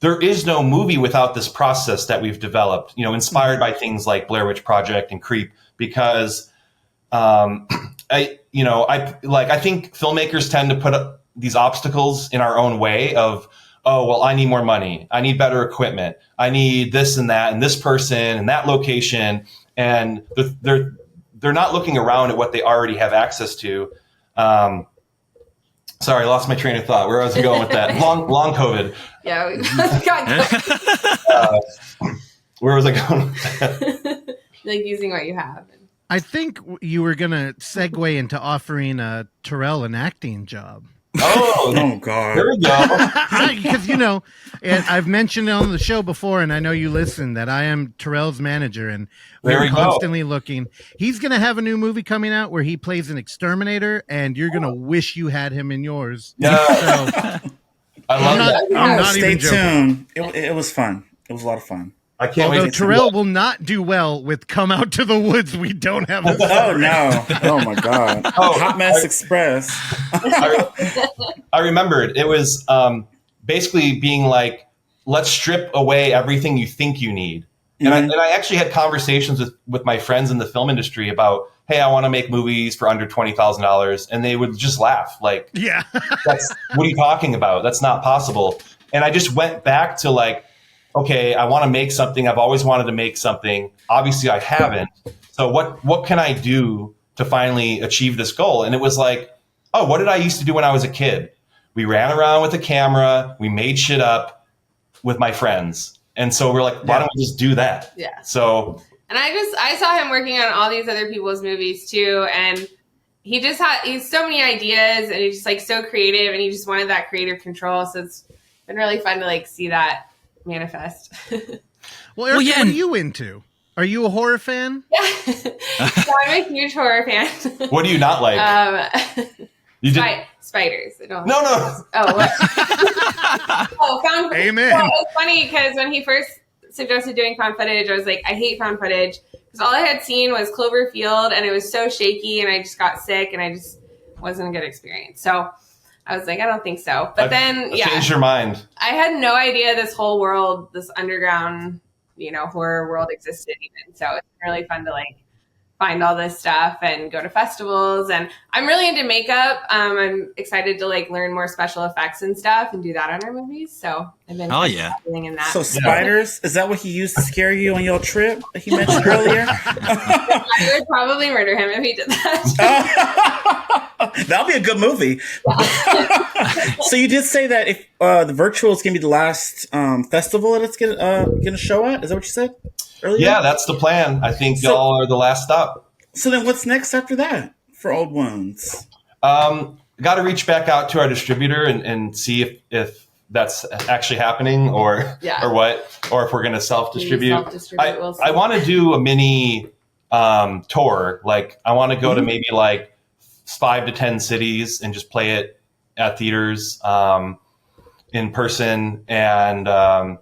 there is no movie without this process that we've developed. Inspired by things like Blair Witch Project and Creep, because I think filmmakers tend to put up these obstacles in our own way of, oh, well, I need more money. I need better equipment. I need this and that and this person and that location. And they're not looking around at what they already have access to. Sorry, I lost my train of thought. Where was I going with that? Long COVID. Yeah, we got Where was I going with that? like using what you have. I think you were gonna segue into offering Terrell an acting job. Oh God! There we go. Because and I've mentioned it on the show before, and I know you listen, that I am Terrell's manager, and we're constantly looking. He's gonna have a new movie coming out where he plays an exterminator, and you're gonna wish you had him in yours. Yeah. So, I love that. I'm not Stay even joking. tuned. It was fun. It was a lot of fun. I can't Although wait. Terrell will not do well with "Come Out to the Woods." We don't have. A Oh no! Oh my God! Hot Mess Express. I remembered. It was basically being like, let's strip away everything you think you need. And I actually had conversations with my friends in the film industry about, hey, I want to make movies for under $20,000, and they would just laugh like, Yeah. what are you talking about? That's not possible. And I just went back to like, okay, I want to make something. I've always wanted to make something. Obviously, I haven't. So what can I do to finally achieve this goal? And it was like, oh, what did I used to do when I was a kid? We ran around with a camera. We made shit up with my friends. And so we're like, why don't we just do that? Yeah. So. And I saw him working on all these other people's movies too. And he's so many ideas, and he's just like so creative, and he just wanted that creative control. So it's been really fun to like see that manifest. Well, Eric, what are you into? Are you a horror fan? Yeah. So I'm a huge horror fan. What do you not like? Spiders. I don't. No. Oh, what? Found footage. Amen. Well, it's funny because when he first suggested doing found footage, I was like, I hate found footage because all I had seen was Cloverfield, and it was so shaky, and I just got sick, and I just wasn't a good experience. So I was like, I don't think so. But then, changed your mind. I had no idea this whole world, this underground, horror world existed even. So it's really fun to like find all this stuff and go to festivals. And I'm really into makeup. I'm excited to like learn more special effects and stuff and do that on our movies. So I've been dabbling in that. So spiders, is that what he used to scare you on your trip that he mentioned earlier? I would probably murder him if he did that. That'll be a good movie. So you did say that if the virtual is going to be the last festival that it's going to show at? Is that what you said earlier? Yeah, that's the plan. I think y'all are the last stop. So then what's next after that for Old Wounds? Got to reach back out to our distributor and see if that's actually happening or what, or if we're going to self-distribute. I want to do a mini tour. Like I want to go to maybe like 5 to 10 cities and just play it at theaters in person. And, I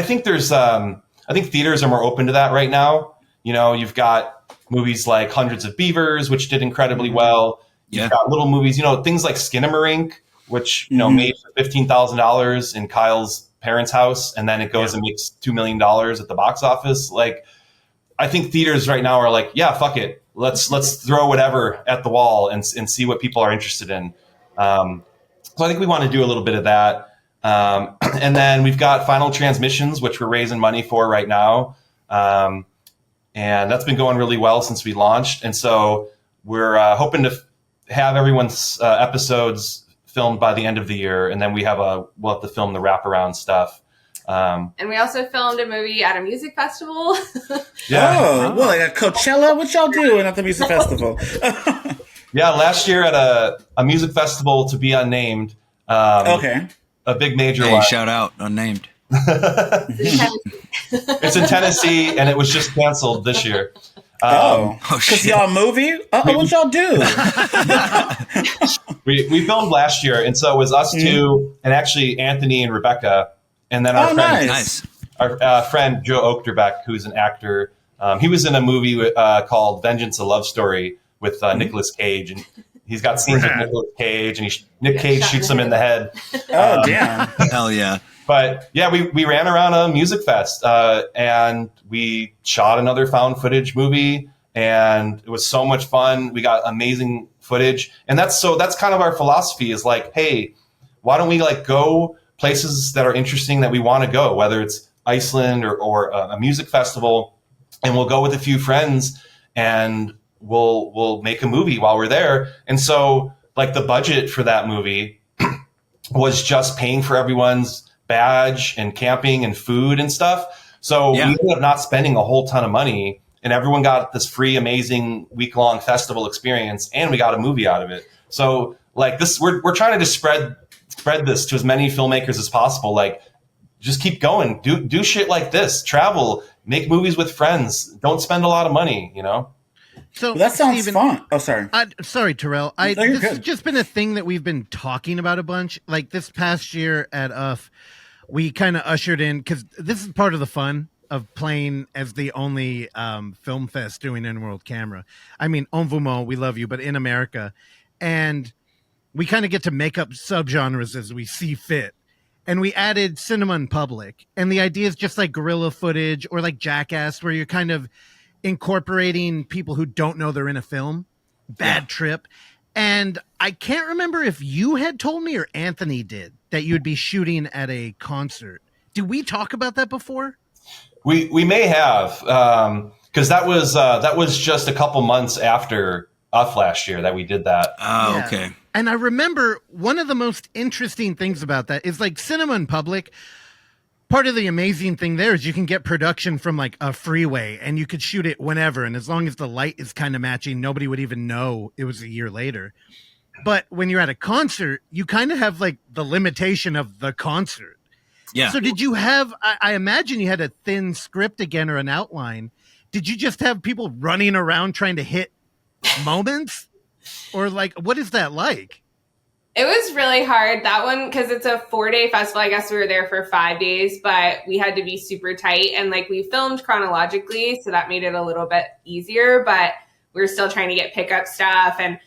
think I think theaters are more open to that right now. You've got movies like Hundreds of Beavers, which did incredibly well. You've got little movies, things like Skinamarink, which, made for $15,000 in Kyle's parents' house. And then it goes and makes $2 million at the box office. Like, I think theaters right now are like, yeah, fuck it. Let's throw whatever at the wall and see what people are interested in. So I think we want to do a little bit of that. And then we've got Final Transmissions, which we're raising money for right now. And that's been going really well since we launched. And so we're hoping to have everyone's episodes filmed by the end of the year. And then we'll have to film the wraparound stuff. And we also filmed a movie at a music festival. Well, like a Coachella? What y'all doing at the music festival? Yeah, last year at a music festival to be unnamed. Okay. A big major one. One. Shout out, unnamed. It's in Tennessee, and it was just canceled this year. Because y'all movie? What y'all do? we filmed last year, and so it was us two, and actually Anthony and Rebecca, and then our friend Joe Ochterbeck, who's an actor. He was in a movie called Vengeance: A Love Story with Nicolas Cage, and he's got scenes with Nicolas Cage, and Nick Cage shoots him in the head. Oh, damn. Hell yeah. But yeah, we ran around a music fest and we shot another found footage movie, and it was so much fun. We got amazing footage, and that's kind of our philosophy is like, hey, why don't we like go places that are interesting that we want to go, whether it's Iceland or a music festival, and we'll go with a few friends and we'll make a movie while we're there. And so like the budget for that movie was just paying for everyone's badge and camping and food and stuff. So we ended up not spending a whole ton of money, and everyone got this free, amazing week-long festival experience, and we got a movie out of it. So like this, we're trying to just spread this to as many filmmakers as possible. Like, just keep going, do shit like this, travel, make movies with friends, don't spend a lot of money, you know? So that sounds fun. Oh, sorry. Sorry, Terrell. This has just been a thing that we've been talking about a bunch. Like this past year at UF, we kind of ushered in, because this is part of the fun of playing as the only film fest doing in-world camera. I mean, en vous mot, we love you, but in America. And we kind of get to make up subgenres as we see fit. And we added cinema in public. And the idea is just like guerrilla footage or like Jackass, where you're kind of incorporating people who don't know they're in a film. Bad Trip. And I can't remember if you had told me or Anthony did that you would be shooting at a concert. Did we talk about that before? We may have, because that was just a couple months after UF last year that we did that. Oh, yeah. Okay. And I remember one of the most interesting things about that is like cinema in public. Part of the amazing thing there is you can get production from like a freeway and you could shoot it whenever. And as long as the light is kind of matching, nobody would even know it was a year later. But when you're at a concert, you kind of have like the limitation of the concert. Yeah. So did you have, I imagine you had a thin script again or an outline. Did you just have people running around trying to hit moments? Or like, what is that like? It was really hard, that one, because it's a 4-day festival. I guess we were there for 5 days, but we had to be super tight. And like we filmed chronologically, so that made it a little bit easier, but we were still trying to get pickup stuff and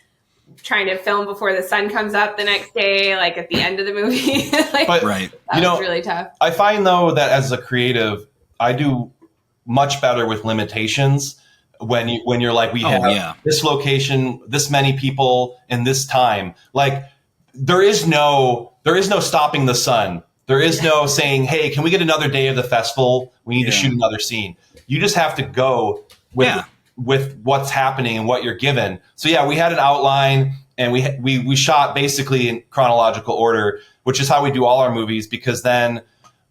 trying to film before the sun comes up the next day, like at the end of the movie. Like, but, right. That was really tough. I find though that as a creative, I do much better with limitations. When you're like, we have this location, this many people in this time, like there is no stopping the sun. There is no saying, hey, can we get another day of the festival? We need to shoot another scene. You just have to go with what's happening and what you're given. So we had an outline and we shot basically in chronological order, which is how we do all our movies, because then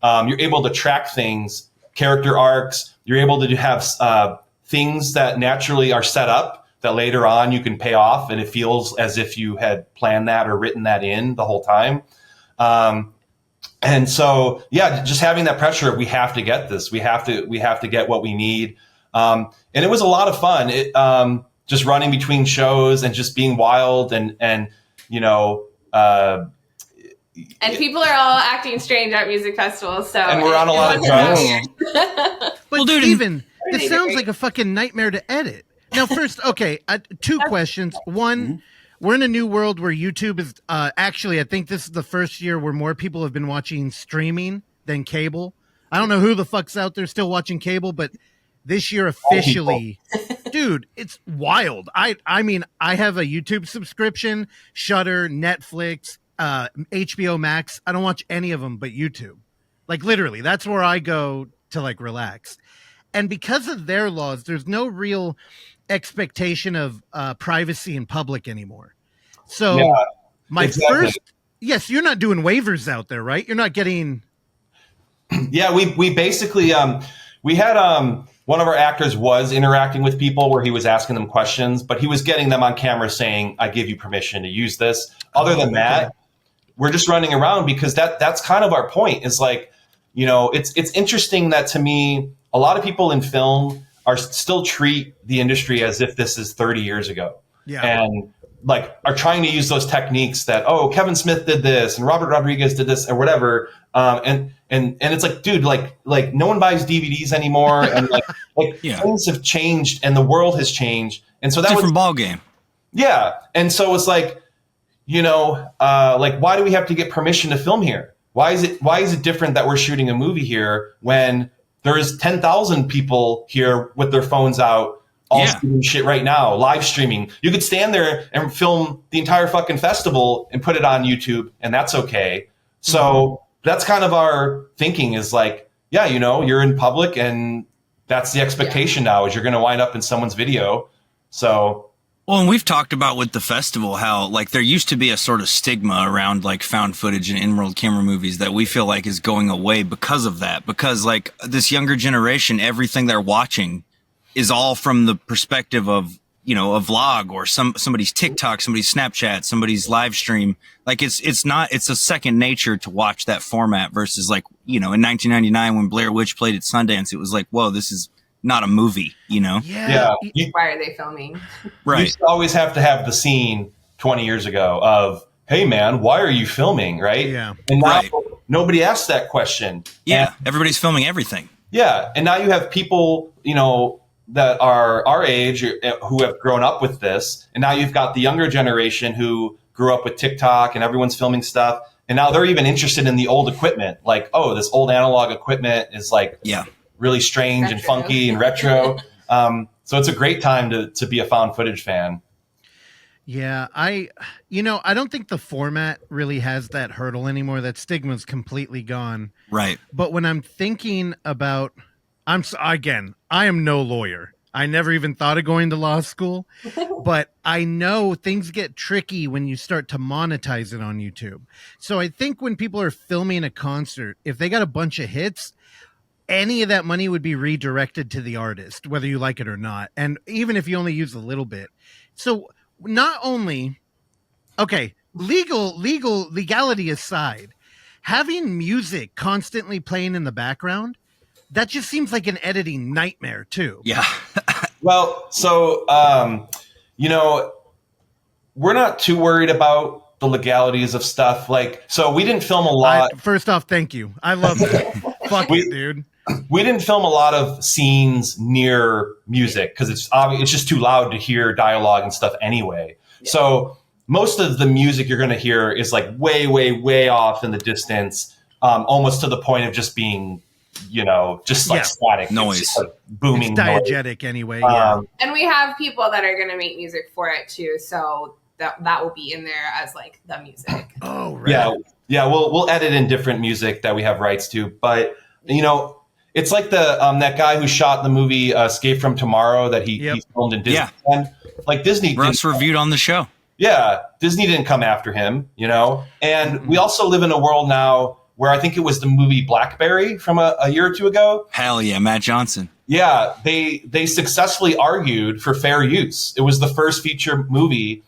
you're able to track things, character arcs. You're able to have things that naturally are set up that later on you can pay off, and it feels as if you had planned that or written that in the whole time. And so, just having that pressure, we have to get this. We have to get what we need. And it was a lot of fun. It just running between shows and just being wild and you know. And people are all acting strange at music festivals. So and we're on a lot of drugs. But dude, Steven, this sounds like a fucking nightmare to edit. Now, first, okay, 2 questions. One, we're in a new world where YouTube is actually, I think this is the first year where more people have been watching streaming than cable. I don't know who the fuck's out there still watching cable, but this year officially, dude, it's wild. I mean, I have a YouTube subscription, Shudder, Netflix, HBO Max. I don't watch any of them but YouTube. Like literally, that's where I go to like relax. And because of their laws, there's no real expectation of privacy in public anymore. So first, yes, you're not doing waivers out there, right? You're not getting. Yeah, we basically we had one of our actors was interacting with people where he was asking them questions, but he was getting them on camera saying, "I give you permission to use this." Other than that, we're just running around because that's kind of our point. Is like, you know, it's interesting that to me, a lot of people in film are still treat the industry as if this is 30 years ago. Yeah. And like are trying to use those techniques that, oh, Kevin Smith did this and Robert Rodriguez did this or whatever. And it's like, dude, like no one buys DVDs anymore. And like things have changed and the world has changed. And so that was different ball game. Yeah. And so it's like, you know, like, why do we have to get permission to film here? Why is it different that we're shooting a movie here when there is 10,000 people here with their phones out, all streaming shit right now, live streaming? You could stand there and film the entire fucking festival and put it on YouTube, and that's okay. So that's kind of our thinking is like, yeah, you know, you're in public, and that's the expectation now is you're going to wind up in someone's video. So Well, and we've talked about with the festival how like there used to be a sort of stigma around like found footage and in-world camera movies that we feel like is going away because of that. Because like this younger generation, everything they're watching is all from the perspective of, you know, a vlog or somebody's TikTok, somebody's Snapchat, somebody's live stream. Like it's a second nature to watch that format versus like, you know, in 1999 when Blair Witch played at Sundance, it was like, whoa, this is not a movie, you know? Yeah. Why are they filming? You used to always have to have the scene 20 years ago of, hey man, why are you filming? Right. Yeah. And now nobody asks that question. Yeah. Everybody's filming everything. Yeah. And now you have people, you know, that are our age who have grown up with this. And now you've got the younger generation who grew up with TikTok and everyone's filming stuff. And now they're even interested in the old equipment. Like, oh, this old analog equipment is like, really strange and funky and retro. So it's a great time to be a found footage fan. Yeah, I don't think the format really has that hurdle anymore. That stigma's completely gone. Right. But when I'm thinking about, I am no lawyer. I never even thought of going to law school, but I know things get tricky when you start to monetize it on YouTube. So I think when people are filming a concert, if they got a bunch of hits, any of that money would be redirected to the artist, whether you like it or not. And even if you only use a little bit. So not only, okay, legality aside, having music constantly playing in the background, that just seems like an editing nightmare too. Yeah. Well, so, you know, we're not too worried about the legalities of stuff. Like, so we didn't film a lot. First off, thank you. I love it. Fuck it, dude. We didn't film a lot of scenes near music because it's just too loud to hear dialogue and stuff anyway. Yeah. So most of the music you're going to hear is like way, way, way off in the distance, almost to the point of just being, you know, just like static noise, just like booming, it's diegetic noise. Anyway. Yeah. And we have people that are going to make music for it too, so that will be in there as like the music. Oh, right. Yeah. We'll edit in different music that we have rights to, but you know. It's like the that guy who shot the movie Escape from Tomorrow that he filmed in Disney. Yeah. Like Disney. Russ reviewed on the show. Yeah. Disney didn't come after him, you know? And we also live in a world now where I think it was the movie Blackberry from a year or two ago. Hell yeah, Matt Johnson. Yeah. They successfully argued for fair use. It was the first feature movie,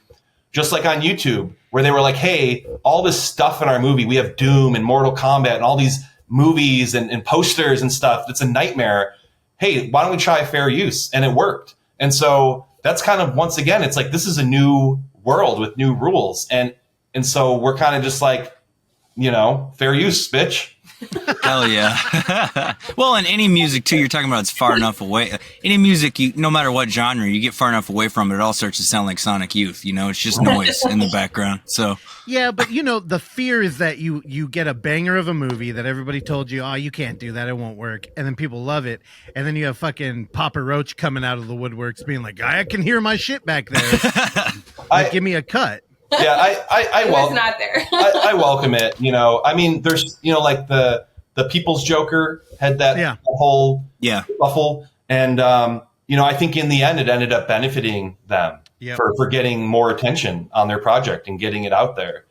just like on YouTube, where they were like, hey, all this stuff in our movie, we have Doom and Mortal Kombat and all these movies and posters and stuff. It's a nightmare. Hey, why don't we try fair use? And it worked. And so that's kind of, once again, it's like, this is a new world with new rules. And so we're kind of just like, you know, fair use, bitch. Hell yeah. Well, in any music too, you're talking about it's far enough away. Any music, no matter what genre, you get far enough away from it, it all starts to sound like Sonic Youth. You know, it's just noise in the background. So yeah, but you know, the fear is that you get a banger of a movie that everybody told you, oh, you can't do that, it won't work, and then people love it, and then you have fucking Papa Roach coming out of the woodworks being like, I can hear my shit back there. Give me a cut. Yeah, I was not there. I welcome it. You know, I mean, there's, you know, like the People's Joker had that whole ruffle, and you know, I think in the end it ended up benefiting them for getting more attention on their project and getting it out there.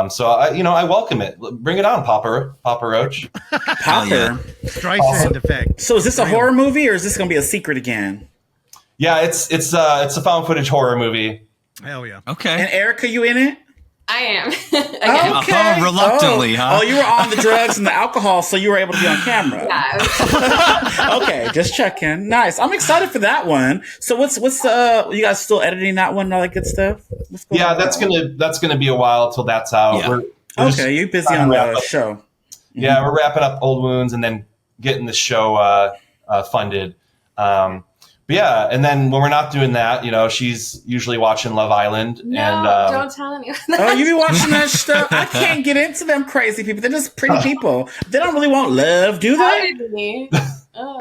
So I welcome it. Bring it on, Papa Roach. Popper. Streisand effect. So is this a horror movie or is this going to be a secret again? Yeah, it's a found footage horror movie. Hell yeah. Okay. And Erica, you in it? I am. Okay. Reluctantly, huh? Oh, you were on the drugs and the alcohol, so you were able to be on camera. Yeah. Okay, just checking. Nice. I'm excited for that one. So what's you guys still editing that one and all that good stuff? Yeah, that's gonna be a while till that's out. Yeah. We're you're busy on the show. Yeah, we're wrapping up Old Wounds and then getting the show funded. But yeah, and then when we're not doing that, you know, she's usually watching Love Island. No, and don't tell anyone. Oh, you be watching that stuff? I can't get into them crazy people. They're just pretty people. They don't really want love, do they? Oh.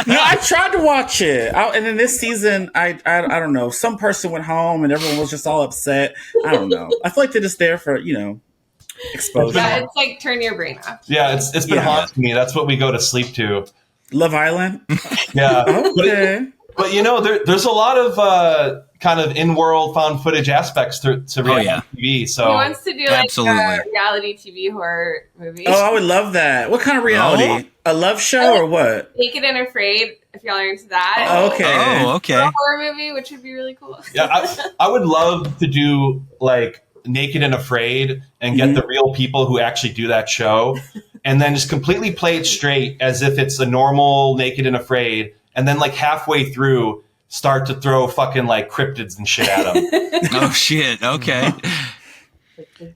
No, I tried to watch it, and then this season, I don't know. Some person went home and everyone was just all upset. I don't know. I feel like they're just there for, you know, exposure. Yeah, it's like turn your brain off. Yeah, it's been haunting me. That's what we go to sleep to. Love Island. Yeah. Okay. But there's a lot of kind of in-world found footage aspects to reality TV. So he wants to do like a reality TV horror movie. Oh, I would love that. What kind of reality? A love show or what? Naked and Afraid, if y'all are into that. Oh, okay. Oh, okay. A horror movie, which would be really cool. Yeah, I would love to do like Naked and Afraid and get the real people who actually do that show, and then just completely play it straight as if it's a normal Naked and Afraid, and then like halfway through start to throw fucking like cryptids and shit at them. Oh shit. Okay.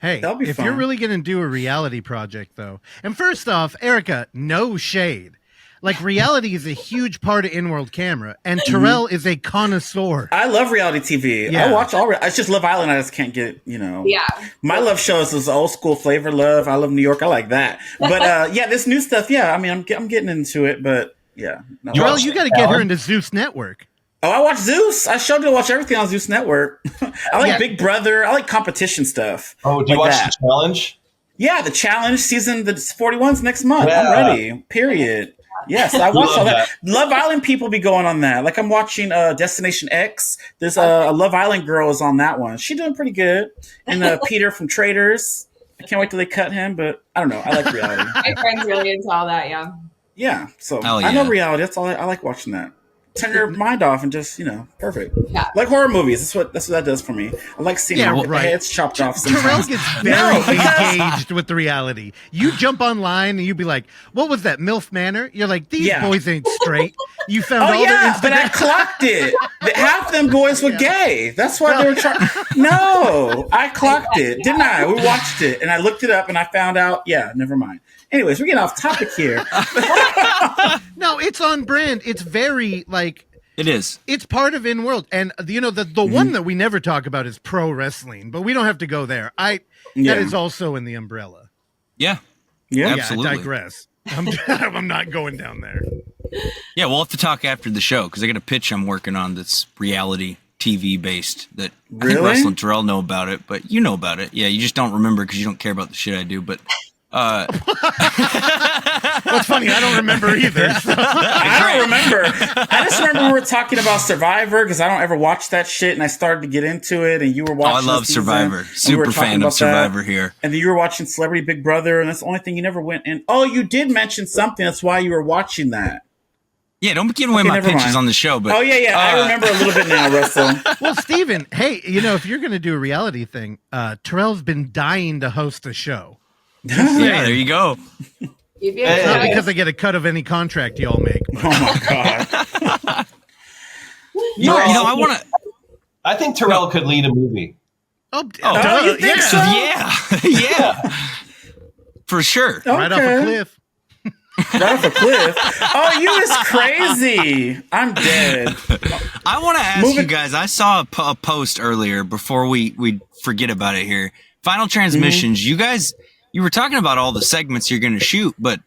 Hey, if fun. you're really going to do a reality project, though, and first off, Erica, no shade. Like, reality is a huge part of in-world camera, and Terrell is a connoisseur. I love reality TV. Yeah. I watch all. It's just Love Island. I just can't get. Yeah. My love shows is old school flavor love. I love New York. I like that. But yeah, this new stuff. Yeah, I mean, I'm getting into it. But yeah, no. Terrell, you got to get her into Zeus Network. Oh, I watch Zeus. I showed her to watch everything on Zeus Network. I like Big Brother. I like competition stuff. Oh, do you watch The Challenge? Yeah, The Challenge season, the 41's next month. Yeah. I'm ready. Period. Yes, I watch all that. Love Island people be going on that. Like I'm watching Destination X. There's a Love Island girl is on that one. She's doing pretty good. And Peter from Traders. I can't wait till they cut him, but I don't know. I like reality. My friend's really into all that, yeah. Yeah, so yeah. I know reality. That's all. I like watching that. Turn your mind off and just perfect. Yeah. Like horror movies. That's what that does for me. I like seeing their heads chopped off. Terrell gets very engaged with the reality. You jump online and you'd be like, "What was that, MILF Manor?" You're like, "These boys ain't straight." You found all their Instagram. But I clocked it. Half them boys were gay. That's why they were trying. No, I clocked it, didn't I? We watched it and I looked it up and I found out. Yeah, never mind. Anyways, we're getting off topic here. No, it's on brand. It's very it is. It's part of in-world, and the one that we never talk about is pro wrestling, but we don't have to go there. That is also in the umbrella. Yeah, absolutely. I digress. I'm not going down there. Yeah, we'll have to talk after the show because I got a pitch I'm working on that's reality TV based. That I think Russell and Terrell know about it, but you know about it. Yeah, you just don't remember because you don't care about the shit I do, but. What's funny, I don't remember either. So. I don't remember. I just remember we were talking about Survivor because I don't ever watch that shit, and I started to get into it, and you were watching. I love Survivor. Super fan of Survivor here. And then you were watching Celebrity Big Brother, and that's the only thing you never went in. Oh, you did mention something. That's why you were watching that. Yeah, don't give away my pitches on the show. But I remember a little bit now, Russell. Well, Steven, hey, if you're going to do a reality thing, Terrell's been dying to host a show. Yeah, there you go. It's not because I get a cut of any contract y'all make. But. Oh my god! I want to. I think Terrell could lead a movie. You think so? Yeah, for sure. Okay. Right off a cliff. Right off a cliff. Oh, you is crazy. I'm dead. I want to ask you guys. I saw a post earlier before we forget about it here. Final transmissions. You guys. You were talking about all the segments you're going to shoot, but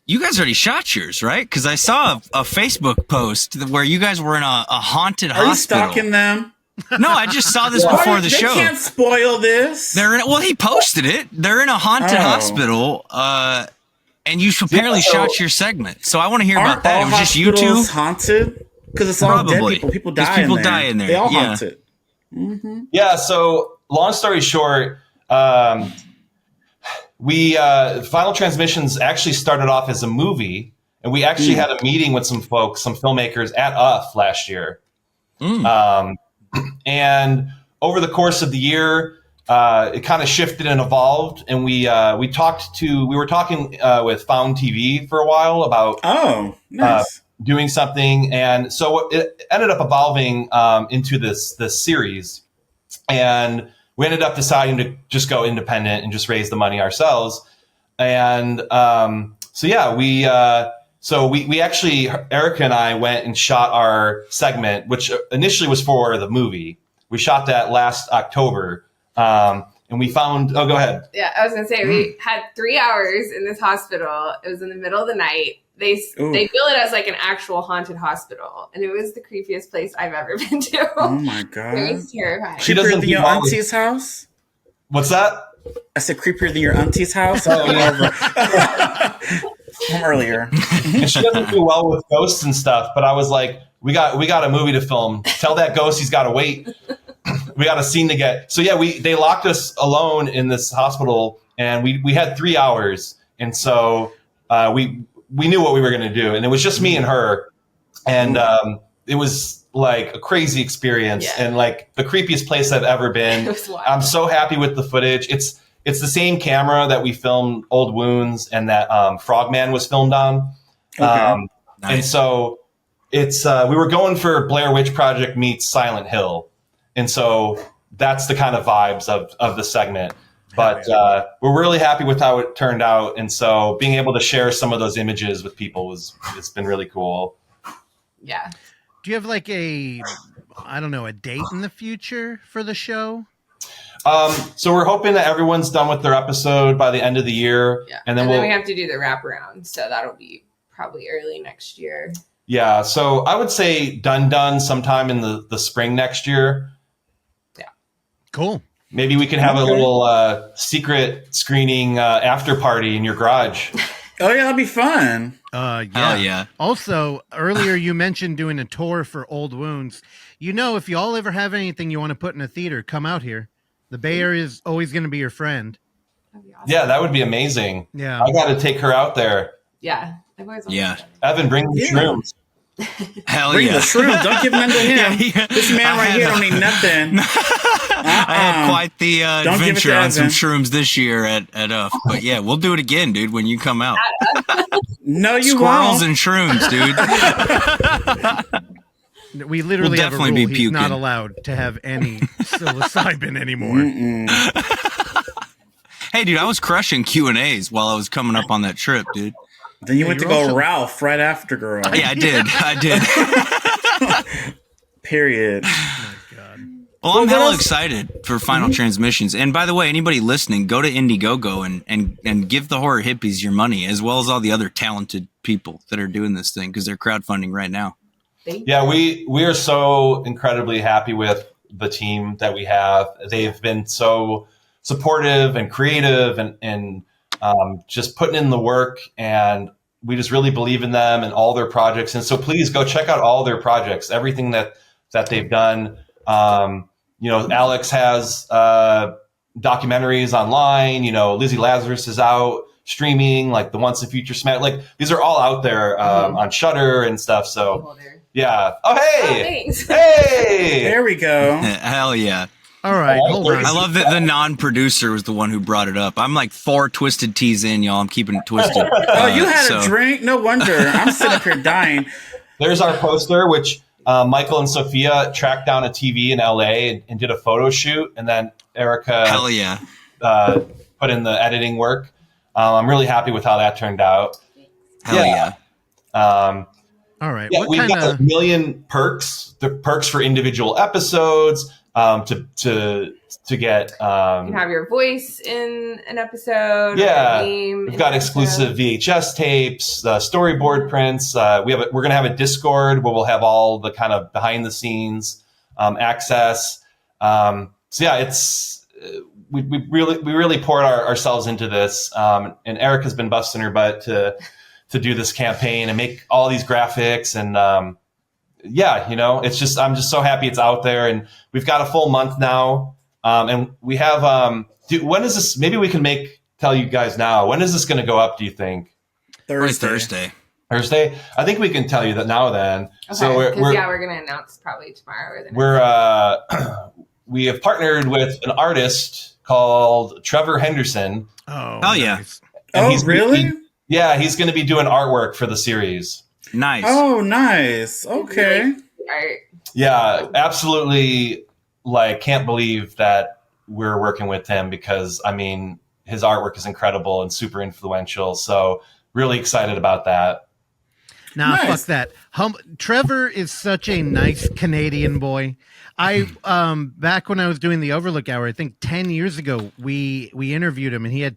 you guys already shot yours, right? Because I saw a Facebook post where you guys were in a haunted hospital. Are you stalking them? No, I just saw this before the show. They can't spoil this. He posted it. They're in a haunted hospital, and you apparently shot your segment. So I want to hear about that. It was just you two? Haunted? Because it's all dead people. People die in there. They all haunted. Mm-hmm. Yeah, so long story short... we Final Transmissions actually started off as a movie, and we actually had a meeting with some folks, some filmmakers at UF last year. And over the course of the year, it kind of shifted and evolved, and we were talking with Found TV for a while about doing something, and so it ended up evolving into this series, and we ended up deciding to just go independent and just raise the money ourselves. And we actually, Erica and I went and shot our segment, which initially was for the movie. We shot that last October. And we found, go ahead. Yeah, I was going to say, we had 3 hours in this hospital. It was in the middle of the night. They bill it as like an actual haunted hospital, and it was the creepiest place I've ever been to. Oh my god, it was terrifying. Creepier than your auntie's house? What's that? I said creepier than your auntie's house. From earlier. And she doesn't do well with ghosts and stuff, but I was like, we got a movie to film. Tell that ghost he's got to wait. We got a scene to get. So yeah, they locked us alone in this hospital, and we had 3 hours, and so we knew what we were going to do, and it was just me and her, and it was like a crazy experience, and like the creepiest place I've ever been. I'm so happy with the footage. It's the same camera that we filmed Old Wounds and that Frogman was filmed on. Okay. And so it's we were going for Blair Witch Project meets Silent Hill. And so that's the kind of vibes of the segment. But we're really happy with how it turned out. And so being able to share some of those images with people it's been really cool. Yeah. Do you have like a date in the future for the show? So we're hoping that everyone's done with their episode by the end of the year. Yeah. And then we have to do the wraparound. So that'll be probably early next year. Yeah. So I would say done sometime in the spring next year. Yeah. Cool. Maybe we can have a little secret screening after party in your garage. Oh yeah, that'd be fun. Yeah. Hell yeah. Also, earlier you mentioned doing a tour for Old Wounds. If you all ever have anything you want to put in a theater, come out here. The Bay Area is always going to be your friend. That'd be awesome. Yeah, that would be amazing. Yeah. I got to take her out there. Yeah. I've always wanted Yeah. to. Evan, bring the shrooms. Hell Bring yeah. the shrooms. Don't give none to him. Yeah. This man right here don't need nothing. I had quite the Don't give it adventure to on some Evan. shrooms this year at UF. But yeah, we'll do it again, dude, when you come out. No, you Squirrels won't. and shrooms, dude. We literally We'll have a definitely rule. be He's not puking. allowed to have any psilocybin anymore. Hey, dude, I was crushing Q&As while I was coming up on that trip, dude. Then you went to you're go also- Ralph right after, girl. Yeah, I did. Period. Well, I'm what hella else? excited for Final Transmissions. And by the way, anybody listening, go to IndieGogo and give the Horror Hippies your money, as well as all the other talented people that are doing this thing, because they're crowdfunding right now. Yeah, we are so incredibly happy with the team that we have. They've been so supportive and creative and just putting in the work, and we just really believe in them and all their projects. And so please go check out all their projects, everything that they've done. Alex has documentaries online. Lizzie Lazarus is out streaming, like the Once and Future Smash. Like these are all out there on Shudder and stuff. So yeah. Oh hey, Thanks. hey. There we go. Hell yeah. All right, hold on. I love that the non-producer was the one who brought it up. I'm like 4 twisted teas in, y'all. I'm keeping it twisted. Oh, you had a drink? No wonder. I'm sitting up here dying. There's our poster, which Michael and Sophia tracked down a TV in LA and did a photo shoot, and then Erica Hell yeah. put in the editing work. I'm really happy with how that turned out. Hell yeah. All right. Yeah, What we've kind got of a million perks. The perks for individual episodes. To get You can have your voice in an episode. yeah, or your name we've in got an exclusive episode. VHS tapes, storyboard prints. We're gonna have a Discord where we'll have all the kind of behind the scenes access. So yeah, it's we really poured ourselves into this, and Erica's been busting her butt to do this campaign and make all these graphics and. Yeah, it's just I'm just so happy it's out there, and we've got a full month now, and we have. When is this? Maybe we can tell you guys now. When is this going to go up? Do you think Thursday. Thursday? I think we can tell you that now. Then, Okay, so we're going to announce probably tomorrow or the next we have partnered with an artist called Trevor Henderson. Oh, Hell yeah. nice. And Oh, he's really? He's going to be doing artwork for the series. Nice. Oh, nice. Okay. Art. Yeah, absolutely. Like, can't believe that we're working with him because, I mean, his artwork is incredible and super influential. So really excited about that. Nah, Nice. fuck that. Trevor is such a nice Canadian boy. I back when I was doing the Overlook Hour, I think 10 years ago, we interviewed him, and he had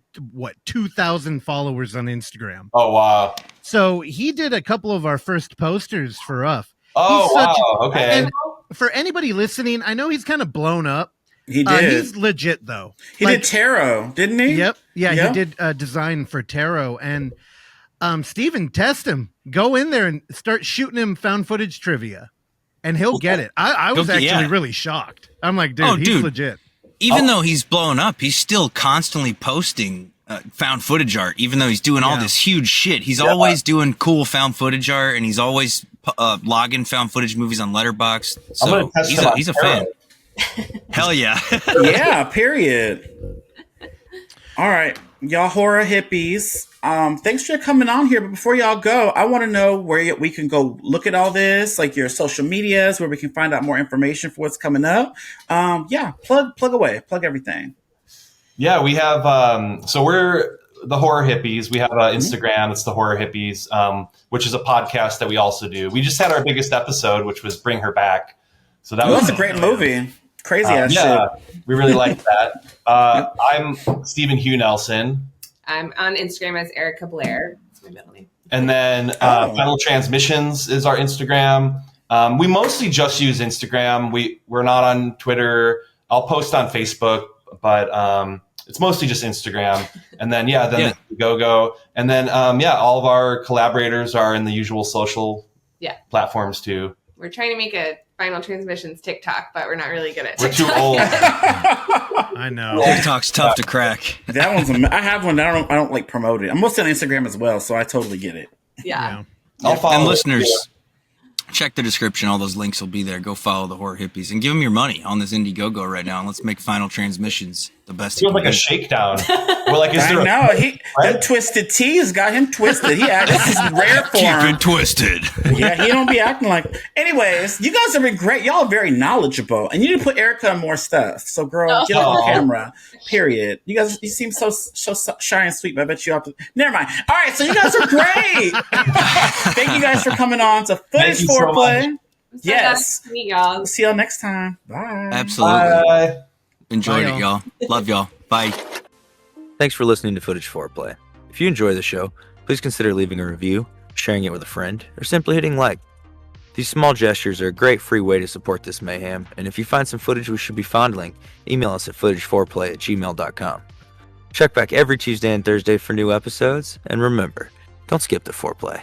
2,000 followers on Instagram. Oh, wow. So he did a couple of our first posters for us. Oh, He's such- wow. Okay. And for anybody listening, I know he's kind of blown up. He did. He's legit though. He did tarot, didn't he? Yep. Yeah, Yep. he did design for tarot. And Steven, test him. Go in there and start shooting him found footage trivia. and he'll get it. I was He'll- actually yeah. really shocked. I'm like, dude, Oh, he's dude. legit. Even though he's blowing up, he's still constantly posting found footage art. Even though he's doing all Yeah. this huge shit, he's always doing cool found footage art, and he's always logging found footage movies on Letterboxd. I'm gonna So test he's him on a Hera. fan. Hell yeah! Yeah, period. All right, y'all horror hippies. Thanks for coming on here. But before y'all go, I want to know where we can go look at all this, like your social medias, where we can find out more information for what's coming up. Yeah, plug away, plug everything. Yeah, we have. So we're the Horror Hippies. We have Instagram. It's the Horror Hippies, which is a podcast that we also do. We just had our biggest episode, which was Bring Her Back. So that was a great movie. Crazy ass yeah, shit. we really liked that. I'm Stephen Hugh Nelson. I'm on Instagram as Erica Blair. That's my middle name. And then Final Transmissions is our Instagram. We mostly just use Instagram. We're not on Twitter. I'll post on Facebook, but it's mostly just Instagram. And then the IndieGogo. And then all of our collaborators are in the usual social platforms too. We're trying to make a Final Transmissions TikTok, but we're not really good at We're TikTok. too old. I know. TikTok's tough to crack. That one's. I have one. I don't like promote it. I'm mostly on Instagram as well, so I totally get it. Yeah. I'll follow And it. listeners, check the description. All those links will be there. Go follow the Horror Hippies and give them your money on this IndieGogo right now. And let's make Final Transmissions the best. It feels like a shakedown. We're like, is I there know. right? Them twisted teas got him twisted. This is rare for Keep him. it twisted. Yeah, he don't be acting like. Anyways, you guys have been great. Y'all are very knowledgeable, and you need to put Erica on more stuff. So, girl, get on the camera. Period. You guys, you seem so shy and sweet. But I bet you have to. Never mind. All right, so you guys are great. Thank you guys for coming on to Footage you so Foreplay. So Yes. nice to meet y'all. We'll see y'all next time. Bye. Absolutely. Bye. Enjoyed Bye, it, y'all. Love y'all. Bye. Thanks for listening to Footage Foreplay. If you enjoy the show, please consider leaving a review, sharing it with a friend, or simply hitting like. These small gestures are a great free way to support this mayhem, and if you find some footage we should be fondling, email us at footageforeplay@gmail.com. Check back every Tuesday and Thursday for new episodes, and remember, don't skip the foreplay.